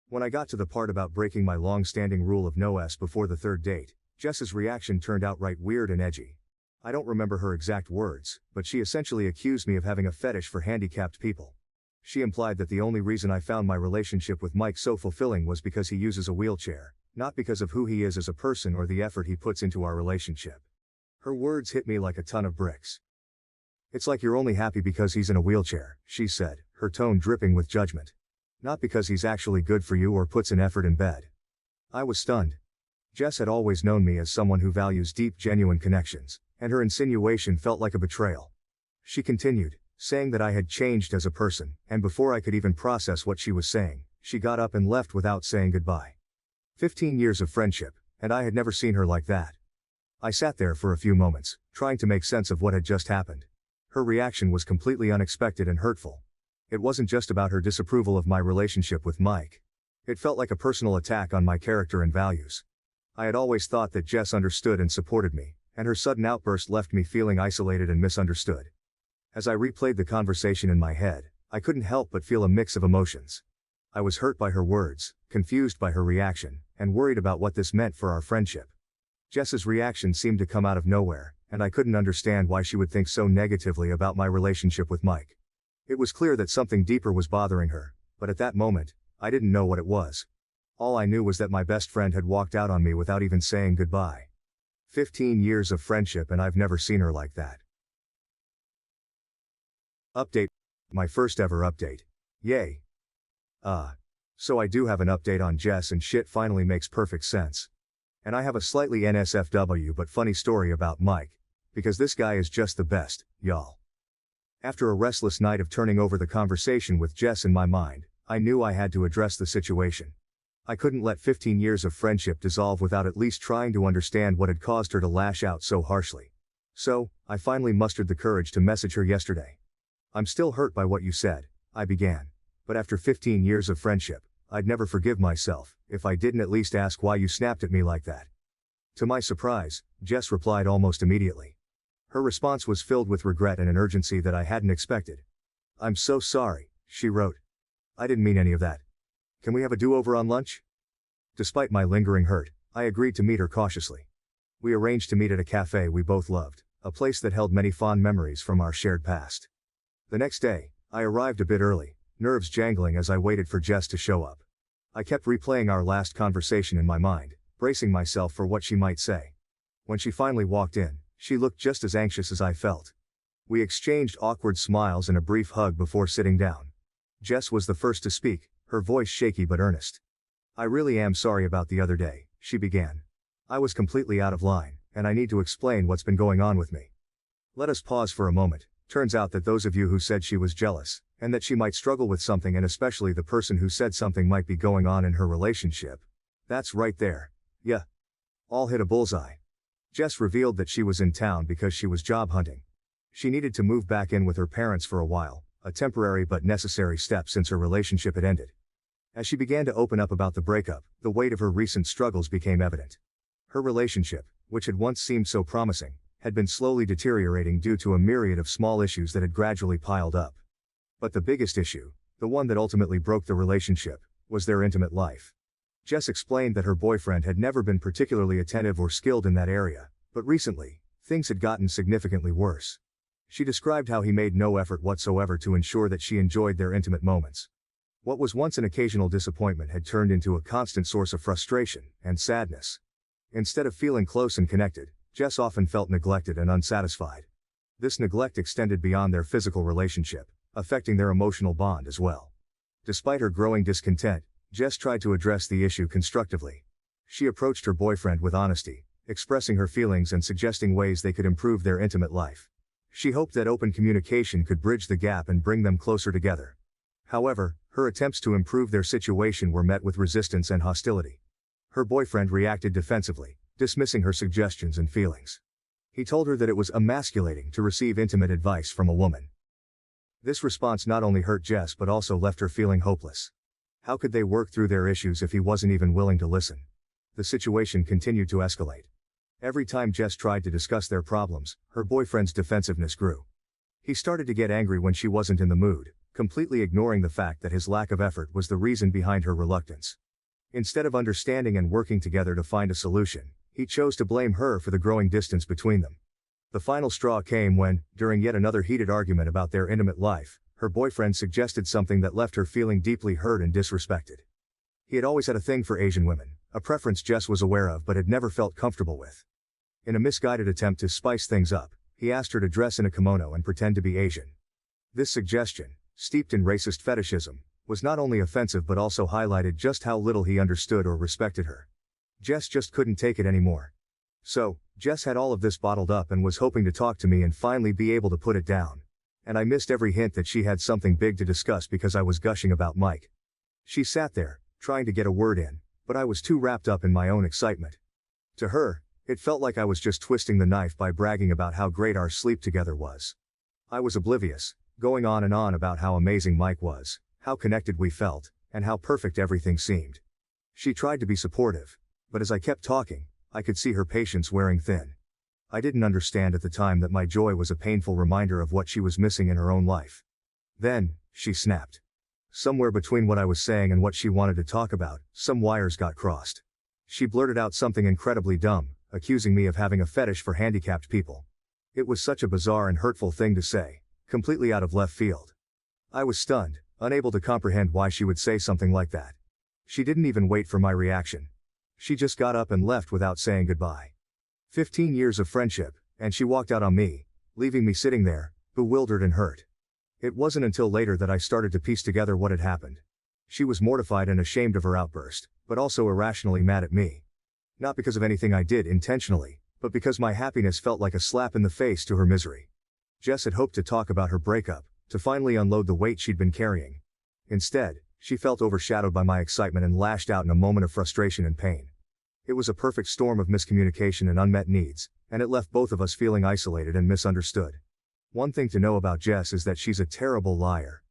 Speaker 1: When I got to the part about breaking my long-standing rule of no S before the third date, Jess's reaction turned outright weird and edgy. I don't remember her exact words, but she essentially accused me of having a fetish for handicapped people. She implied that the only reason I found my relationship with Mike so fulfilling was because he uses a wheelchair, not because of who he is as a person or the effort he puts into our relationship. Her words hit me like a ton of bricks. "It's like you're only happy because he's in a wheelchair," she said, her tone dripping with judgment. "Not because he's actually good for you or puts in effort in bed." I was stunned. Jess had always known me as someone who values deep, genuine connections, and her insinuation felt like a betrayal. She continued, saying that I had changed as a person, and before I could even process what she was saying, she got up and left without saying goodbye. 15 years of friendship, and I had never seen her like that. I sat there for a few moments, trying to make sense of what had just happened. Her reaction was completely unexpected and hurtful. It wasn't just about her disapproval of my relationship with Mike. It felt like a personal attack on my character and values. I had always thought that Jess understood and supported me, and her sudden outburst left me feeling isolated and misunderstood. As I replayed the conversation in my head, I couldn't help but feel a mix of emotions. I was hurt by her words, confused by her reaction, and worried about what this meant for our friendship. Jess's reaction seemed to come out of nowhere, and I couldn't understand why she would think so negatively about my relationship with Mike. It was clear that something deeper was bothering her, but at that moment, I didn't know what it was. All I knew was that my best friend had walked out on me without even saying goodbye. 15 years of friendship and I've never seen her like that. Update. My first ever update. Yay. So I do have an update on Jess and shit finally makes perfect sense. And I have a slightly NSFW but funny story about Mike. Because this guy is just the best, y'all. After a restless night of turning over the conversation with Jess in my mind, I knew I had to address the situation. I couldn't let 15 years of friendship dissolve without at least trying to understand what had caused her to lash out so harshly. So, I finally mustered the courage to message her yesterday. I'm still hurt by what you said, I began. But after 15 years of friendship, I'd never forgive myself if I didn't at least ask why you snapped at me like that. To my surprise, Jess replied almost immediately. Her response was filled with regret and an urgency that I hadn't expected. I'm so sorry, she wrote. I didn't mean any of that. Can we have a do-over on lunch? Despite my lingering hurt, I agreed to meet her cautiously. We arranged to meet at a cafe we both loved, a place that held many fond memories from our shared past. The next day, I arrived a bit early, nerves jangling as I waited for Jess to show up. I kept replaying our last conversation in my mind, bracing myself for what she might say. When she finally walked in, she looked just as anxious as I felt. We exchanged awkward smiles and a brief hug before sitting down. Jess was the first to speak, her voice shaky but earnest. I really am sorry about the other day, she began. I was completely out of line, and I need to explain what's been going on with me. Let us pause for a moment. Turns out that those of you who said she was jealous, and that she might struggle with something, and especially the person who said something might be going on in her relationship. That's right there. Yeah. All hit a bullseye. Jess revealed that she was in town because she was job hunting. She needed to move back in with her parents for a while, a temporary but necessary step since her relationship had ended. As she began to open up about the breakup, the weight of her recent struggles became evident. Her relationship, which had once seemed so promising, had been slowly deteriorating due to a myriad of small issues that had gradually piled up. But the biggest issue, the one that ultimately broke the relationship, was their intimate life. Jess explained that her boyfriend had never been particularly attentive or skilled in that area, but recently, things had gotten significantly worse. She described how he made no effort whatsoever to ensure that she enjoyed their intimate moments. What was once an occasional disappointment had turned into a constant source of frustration and sadness. Instead of feeling close and connected, Jess often felt neglected and unsatisfied. This neglect extended beyond their physical relationship, affecting their emotional bond as well. Despite her growing discontent, Jess tried to address the issue constructively. She approached her boyfriend with honesty, expressing her feelings and suggesting ways they could improve their intimate life. She hoped that open communication could bridge the gap and bring them closer together. However, her attempts to improve their situation were met with resistance and hostility. Her boyfriend reacted defensively, dismissing her suggestions and feelings. He told her that it was emasculating to receive intimate advice from a woman. This response not only hurt Jess but also left her feeling hopeless. How could they work through their issues if he wasn't even willing to listen? The situation continued to escalate. Every time Jess tried to discuss their problems, her boyfriend's defensiveness grew. He started to get angry when she wasn't in the mood, completely ignoring the fact that his lack of effort was the reason behind her reluctance. Instead of understanding and working together to find a solution, he chose to blame her for the growing distance between them. The final straw came when, during yet another heated argument about their intimate life, her boyfriend suggested something that left her feeling deeply hurt and disrespected. He had always had a thing for Asian women, a preference Jess was aware of but had never felt comfortable with. In a misguided attempt to spice things up, he asked her to dress in a kimono and pretend to be Asian. This suggestion, steeped in racist fetishism, was not only offensive but also highlighted just how little he understood or respected her. Jess just couldn't take it anymore. So, Jess had all of this bottled up and was hoping to talk to me and finally be able to put it down. And I missed every hint that she had something big to discuss because I was gushing about Mike. She sat there, trying to get a word in, but I was too wrapped up in my own excitement. To her, it felt like I was just twisting the knife by bragging about how great our sleep together was. I was oblivious, going on and on about how amazing Mike was, how connected we felt, and how perfect everything seemed. She tried to be supportive, but as I kept talking, I could see her patience wearing thin. I didn't understand at the time that my joy was a painful reminder of what she was missing in her own life. Then, she snapped. Somewhere between what I was saying and what she wanted to talk about, some wires got crossed. She blurted out something incredibly dumb, accusing me of having a fetish for handicapped people. It was such a bizarre and hurtful thing to say, completely out of left field. I was stunned, unable to comprehend why she would say something like that. She didn't even wait for my reaction. She just got up and left without saying goodbye. 15 years of friendship, and she walked out on me, leaving me sitting there, bewildered and hurt. It wasn't until later that I started to piece together what had happened. She was mortified and ashamed of her outburst, but also irrationally mad at me. Not because of anything I did intentionally, but because my happiness felt like a slap in the face to her misery. Jess had hoped to talk about her breakup, to finally unload the weight she'd been carrying. Instead, she felt overshadowed by my excitement and lashed out in a moment of frustration and pain. It was a perfect storm of miscommunication and unmet needs, and it left both of us feeling isolated and misunderstood. One thing to know about Jess is that she's a terrible liar.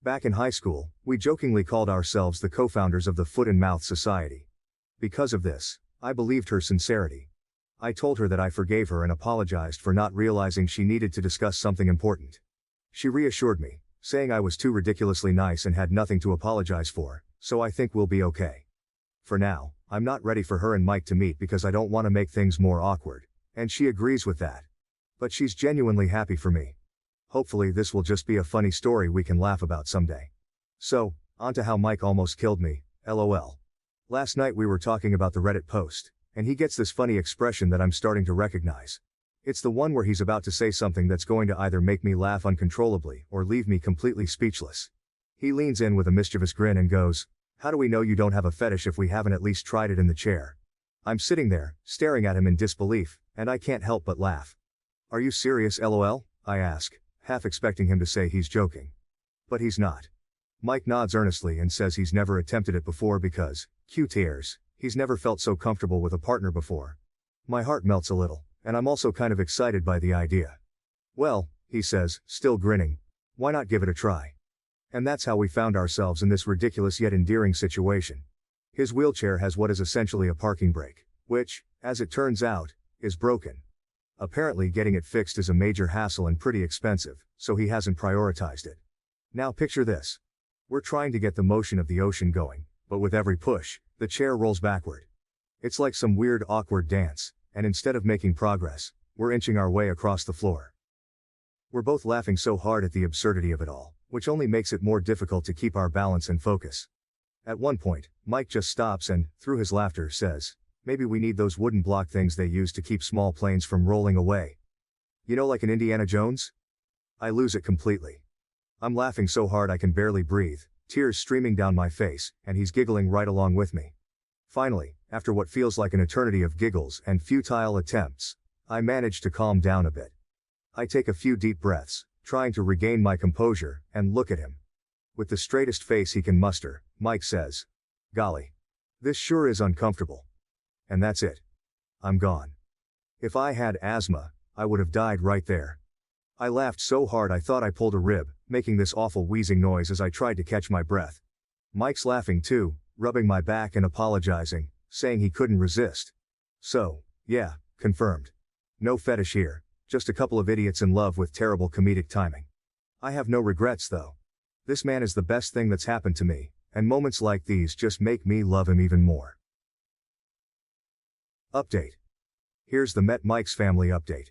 Speaker 1: Back in high school, we jokingly called ourselves the co-founders of the Foot and Mouth Society. Because of this, I believed her sincerity. I told her that I forgave her and apologized for not realizing she needed to discuss something important. She reassured me, saying I was too ridiculously nice and had nothing to apologize for, so I think we'll be okay. For now, I'm not ready for her and Mike to meet because I don't want to make things more awkward, and she agrees with that. But she's genuinely happy for me. Hopefully this will just be a funny story we can laugh about someday. So, on to how Mike almost killed me, lol. Last night we were talking about the Reddit post, and he gets this funny expression that I'm starting to recognize. It's the one where he's about to say something that's going to either make me laugh uncontrollably or leave me completely speechless. He leans in with a mischievous grin and goes, "How do we know you don't have a fetish if we haven't at least tried it in the chair?" I'm sitting there, staring at him in disbelief, and I can't help but laugh. "Are you serious, lol?" I ask, half expecting him to say he's joking. But he's not. Mike nods earnestly and says he's never attempted it before because, cue tears, he's never felt so comfortable with a partner before. My heart melts a little, and I'm also kind of excited by the idea. "Well," he says, still grinning, "why not give it a try?" And that's how we found ourselves in this ridiculous yet endearing situation. His wheelchair has what is essentially a parking brake, which, as it turns out, is broken. Apparently getting it fixed is a major hassle and pretty expensive, so he hasn't prioritized it. Now picture this. We're trying to get the motion of the ocean going, but with every push, the chair rolls backward. It's like some weird awkward dance, and instead of making progress, we're inching our way across the floor. We're both laughing so hard at the absurdity of it all, which only makes it more difficult to keep our balance and focus. At one point, Mike just stops and, through his laughter, says, "Maybe we need those wooden block things they use to keep small planes from rolling away. You know, like in Indiana Jones?" I lose it completely. I'm laughing so hard I can barely breathe, tears streaming down my face, and he's giggling right along with me. Finally, after what feels like an eternity of giggles and futile attempts, I manage to calm down a bit. I take a few deep breaths, trying to regain my composure, and look at him. With the straightest face he can muster, Mike says, "Golly. This sure is uncomfortable." And that's it. I'm gone. If I had asthma, I would have died right there. I laughed so hard I thought I pulled a rib, making this awful wheezing noise as I tried to catch my breath. Mike's laughing too, rubbing my back and apologizing, saying he couldn't resist. So, yeah, confirmed. No fetish here, just a couple of idiots in love with terrible comedic timing. I have no regrets though. This man is the best thing that's happened to me, and moments like these just make me love him even more. Update. Here's the Met Mike's family update.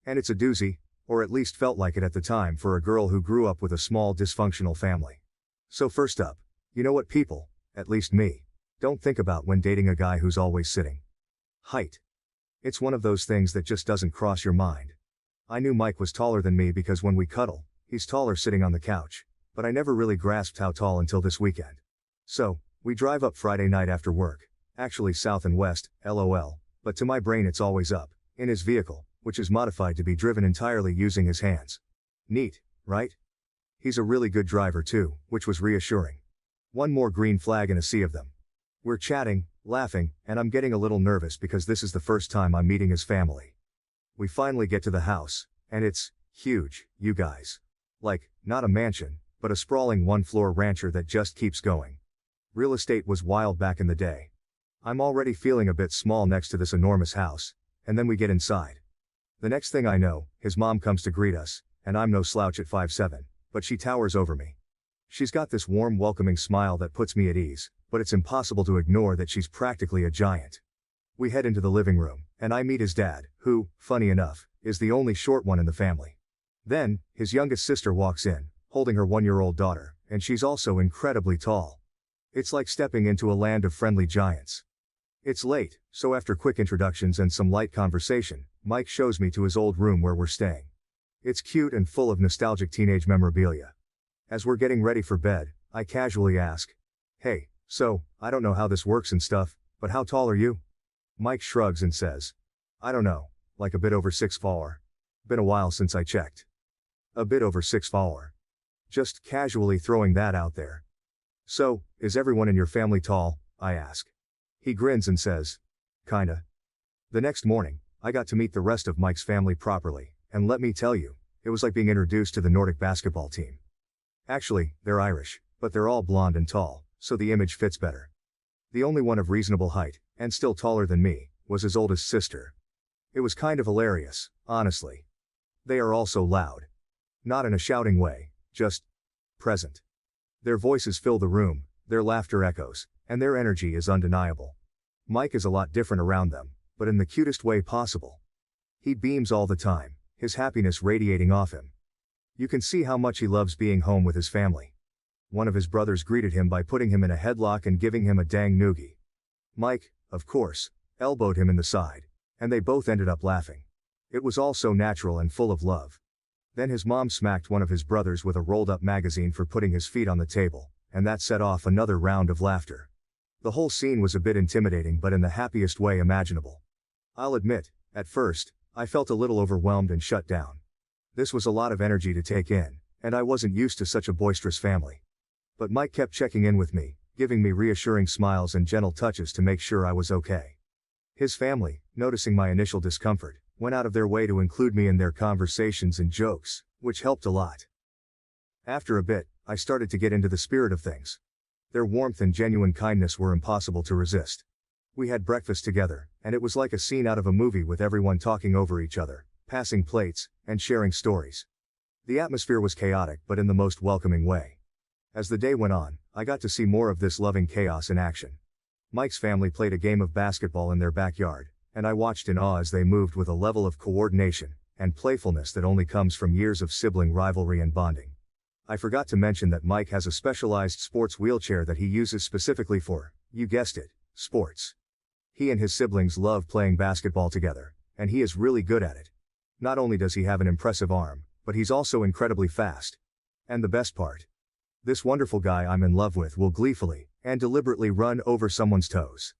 Speaker 1: And it's a doozy, or at least felt like it at the time for a girl who grew up with a small dysfunctional family. So first up, you know what people, at least me, don't think about when dating a guy who's always sitting? Height. It's one of those things that just doesn't cross your mind. I knew Mike was taller than me because when we cuddle, he's taller sitting on the couch, but I never really grasped how tall until this weekend. So, we drive up Friday night after work, actually south and west, lol, but to my brain it's always up, in his vehicle, which is modified to be driven entirely using his hands. Neat, right? He's a really good driver too, which was reassuring. One more green flag in a sea of them. We're chatting, laughing, and I'm getting a little nervous because this is the first time I'm meeting his family. We finally get to the house, and it's huge, you guys. Like, not a mansion, but a sprawling one-floor rancher that just keeps going. Real estate was wild back in the day. I'm already feeling a bit small next to this enormous house, and then we get inside. The next thing I know, his mom comes to greet us, and I'm no slouch at 5'7", but she towers over me. She's got this warm welcoming smile that puts me at ease, but it's impossible to ignore that she's practically a giant. We head into the living room, and I meet his dad, who, funny enough, is the only short one in the family. Then, his youngest sister walks in, holding her 1-year-old daughter, and she's also incredibly tall. It's like stepping into a land of friendly giants. It's late, so after quick introductions and some light conversation, Mike shows me to his old room where we're staying. It's cute and full of nostalgic teenage memorabilia. As we're getting ready for bed, I casually ask, Hey, so, I don't know how this works and stuff, but how tall are you? Mike shrugs and says, I don't know, like a bit over 6'4". Been a while since I checked. A bit over 6'4". Just casually throwing that out there. So, is everyone in your family tall? I ask. He grins and says, kinda. The next morning, I got to meet the rest of Mike's family properly, and let me tell you, it was like being introduced to the Nordic basketball team. Actually, they're Irish, but they're all blonde and tall, so the image fits better. The only one of reasonable height, and still taller than me, was his oldest sister. It was kind of hilarious, honestly. They are also loud. Not in a shouting way, just present. Their voices fill the room, their laughter echoes, and their energy is undeniable. Mike is a lot different around them, but in the cutest way possible. He beams all the time, his happiness radiating off him. You can see how much he loves being home with his family. One of his brothers greeted him by putting him in a headlock and giving him a dang noogie. Mike, of course, elbowed him in the side, and they both ended up laughing. It was all so natural and full of love. Then his mom smacked one of his brothers with a rolled-up magazine for putting his feet on the table, and that set off another round of laughter. The whole scene was a bit intimidating, but in the happiest way imaginable. I'll admit, at first, I felt a little overwhelmed and shut down. This was a lot of energy to take in, and I wasn't used to such a boisterous family. But Mike kept checking in with me, giving me reassuring smiles and gentle touches to make sure I was okay. His family, noticing my initial discomfort, went out of their way to include me in their conversations and jokes, which helped a lot. After a bit, I started to get into the spirit of things. Their warmth and genuine kindness were impossible to resist. We had breakfast together, and it was like a scene out of a movie with everyone talking over each other, passing plates, and sharing stories. The atmosphere was chaotic but in the most welcoming way. As the day went on, I got to see more of this loving chaos in action. Mike's family played a game of basketball in their backyard, and I watched in awe as they moved with a level of coordination and playfulness that only comes from years of sibling rivalry and bonding. I forgot to mention that Mike has a specialized sports wheelchair that he uses specifically for, you guessed it, sports. He and his siblings love playing basketball together, and he is really good at it. Not only does he have an impressive arm, but he's also incredibly fast. And the best part? This wonderful guy I'm in love with will gleefully and deliberately run over someone's toes.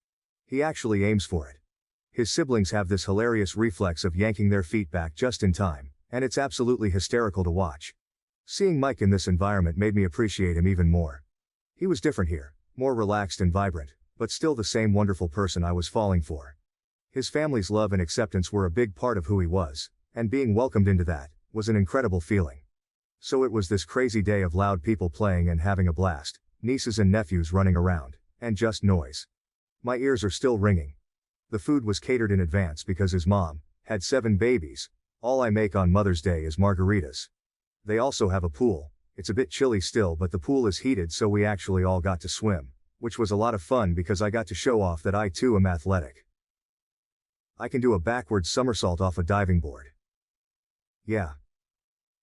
Speaker 1: He actually aims for it. His siblings have this hilarious reflex of yanking their feet back just in time, and it's absolutely hysterical to watch. Seeing Mike in this environment made me appreciate him even more. He was different here, more relaxed and vibrant, but still the same wonderful person I was falling for. His family's love and acceptance were a big part of who he was, and being welcomed into that was an incredible feeling. So it was this crazy day of loud people playing and having a blast, nieces and nephews running around, and just noise. My ears are still ringing. The food was catered in advance because his mom had 7 babies. All I make on Mother's Day is margaritas. They also have a pool. It's a bit chilly still, but the pool is heated, so we actually all got to swim, which was a lot of fun because I got to show off that I too am athletic. I can do a backwards somersault off a diving board. Yeah.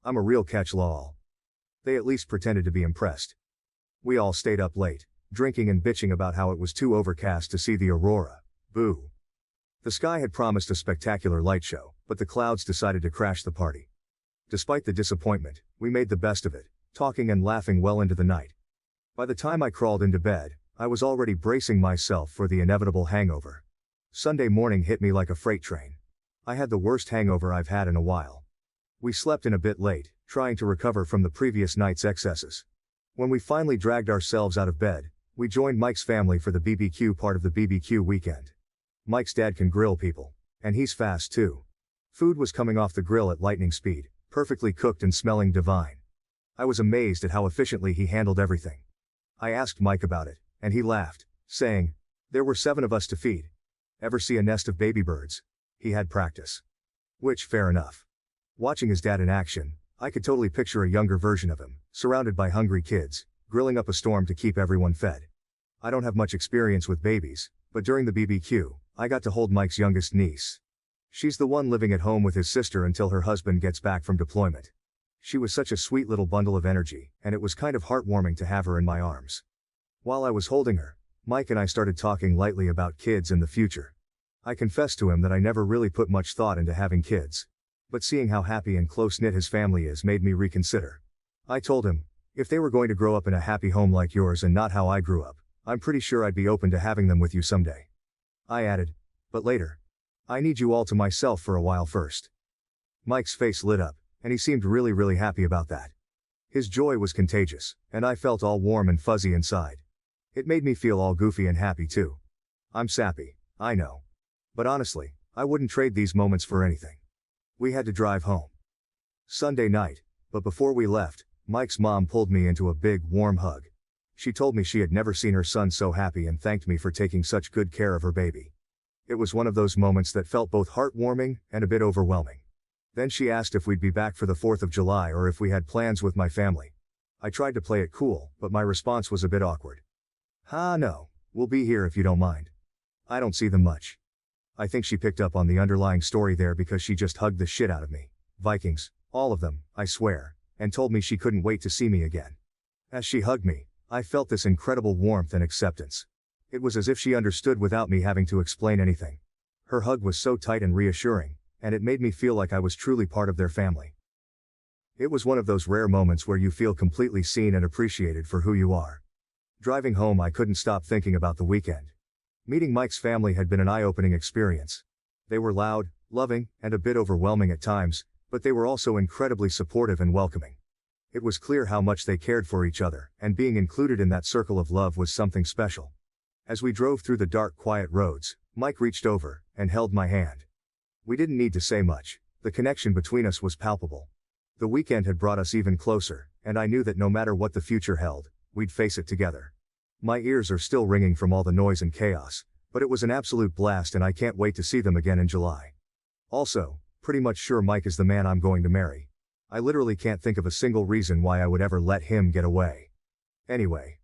Speaker 1: I'm a real catch-lol. They at least pretended to be impressed. We all stayed up late, drinking and bitching about how it was too overcast to see the aurora. Boo. The sky had promised a spectacular light show, but the clouds decided to crash the party. Despite the disappointment, we made the best of it, talking and laughing well into the night. By the time I crawled into bed, I was already bracing myself for the inevitable hangover. Sunday morning hit me like a freight train. I had the worst hangover I've had in a while. We slept in a bit late, trying to recover from the previous night's excesses. When we finally dragged ourselves out of bed, we joined Mike's family for the BBQ part of the BBQ weekend. Mike's dad can grill people, and he's fast too. Food was coming off the grill at lightning speed, perfectly cooked and smelling divine. I was amazed at how efficiently he handled everything. I asked Mike about it, and he laughed, saying, "There were 7 of us to feed. Ever see a nest of baby birds?" He had practice. Which, fair enough. Watching his dad in action, I could totally picture a younger version of him, surrounded by hungry kids, grilling up a storm to keep everyone fed. I don't have much experience with babies, but during the BBQ, I got to hold Mike's youngest niece. She's the one living at home with his sister until her husband gets back from deployment. She was such a sweet little bundle of energy, and it was kind of heartwarming to have her in my arms. While I was holding her, Mike and I started talking lightly about kids and the future. I confessed to him that I never really put much thought into having kids. But seeing how happy and close-knit his family is made me reconsider. I told him, if they were going to grow up in a happy home like yours and not how I grew up, I'm pretty sure I'd be open to having them with you someday. I added, but later. I need you all to myself for a while first. Mike's face lit up, and he seemed really happy about that. His joy was contagious, and I felt all warm and fuzzy inside. It made me feel all goofy and happy too. I'm sappy, I know. But honestly, I wouldn't trade these moments for anything. We had to drive home Sunday night, but before we left, Mike's mom pulled me into a big, warm hug. She told me she had never seen her son so happy and thanked me for taking such good care of her baby. It was one of those moments that felt both heartwarming and a bit overwhelming. Then she asked if we'd be back for the 4th of July or if we had plans with my family. I tried to play it cool, but my response was a bit awkward. No, we'll be here if you don't mind. I don't see them much. I think she picked up on the underlying story there because she just hugged the shit out of me. Vikings, all of them, I swear, and told me she couldn't wait to see me again. As she hugged me, I felt this incredible warmth and acceptance. It was as if she understood without me having to explain anything. Her hug was so tight and reassuring, and it made me feel like I was truly part of their family. It was one of those rare moments where you feel completely seen and appreciated for who you are. Driving home, I couldn't stop thinking about the weekend. Meeting Mike's family had been an eye-opening experience. They were loud, loving, and a bit overwhelming at times, but they were also incredibly supportive and welcoming. It was clear how much they cared for each other, and being included in that circle of love was something special. As we drove through the dark, quiet roads, Mike reached over and held my hand. We didn't need to say much. The connection between us was palpable. The weekend had brought us even closer, and I knew that no matter what the future held, we'd face it together. My ears are still ringing from all the noise and chaos, but it was an absolute blast and I can't wait to see them again in July. Also, pretty much sure Mike is the man I'm going to marry. I literally can't think of a single reason why I would ever let him get away. Anyway.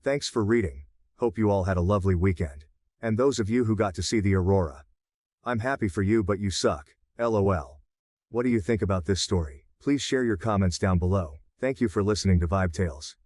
Speaker 1: Thanks for reading. Hope you all had a lovely weekend. And those of you who got to see the aurora. I'm happy for you, but you suck. LOL. What do you think about this story? Please share your comments down below. Thank you for listening to Vibe Tales.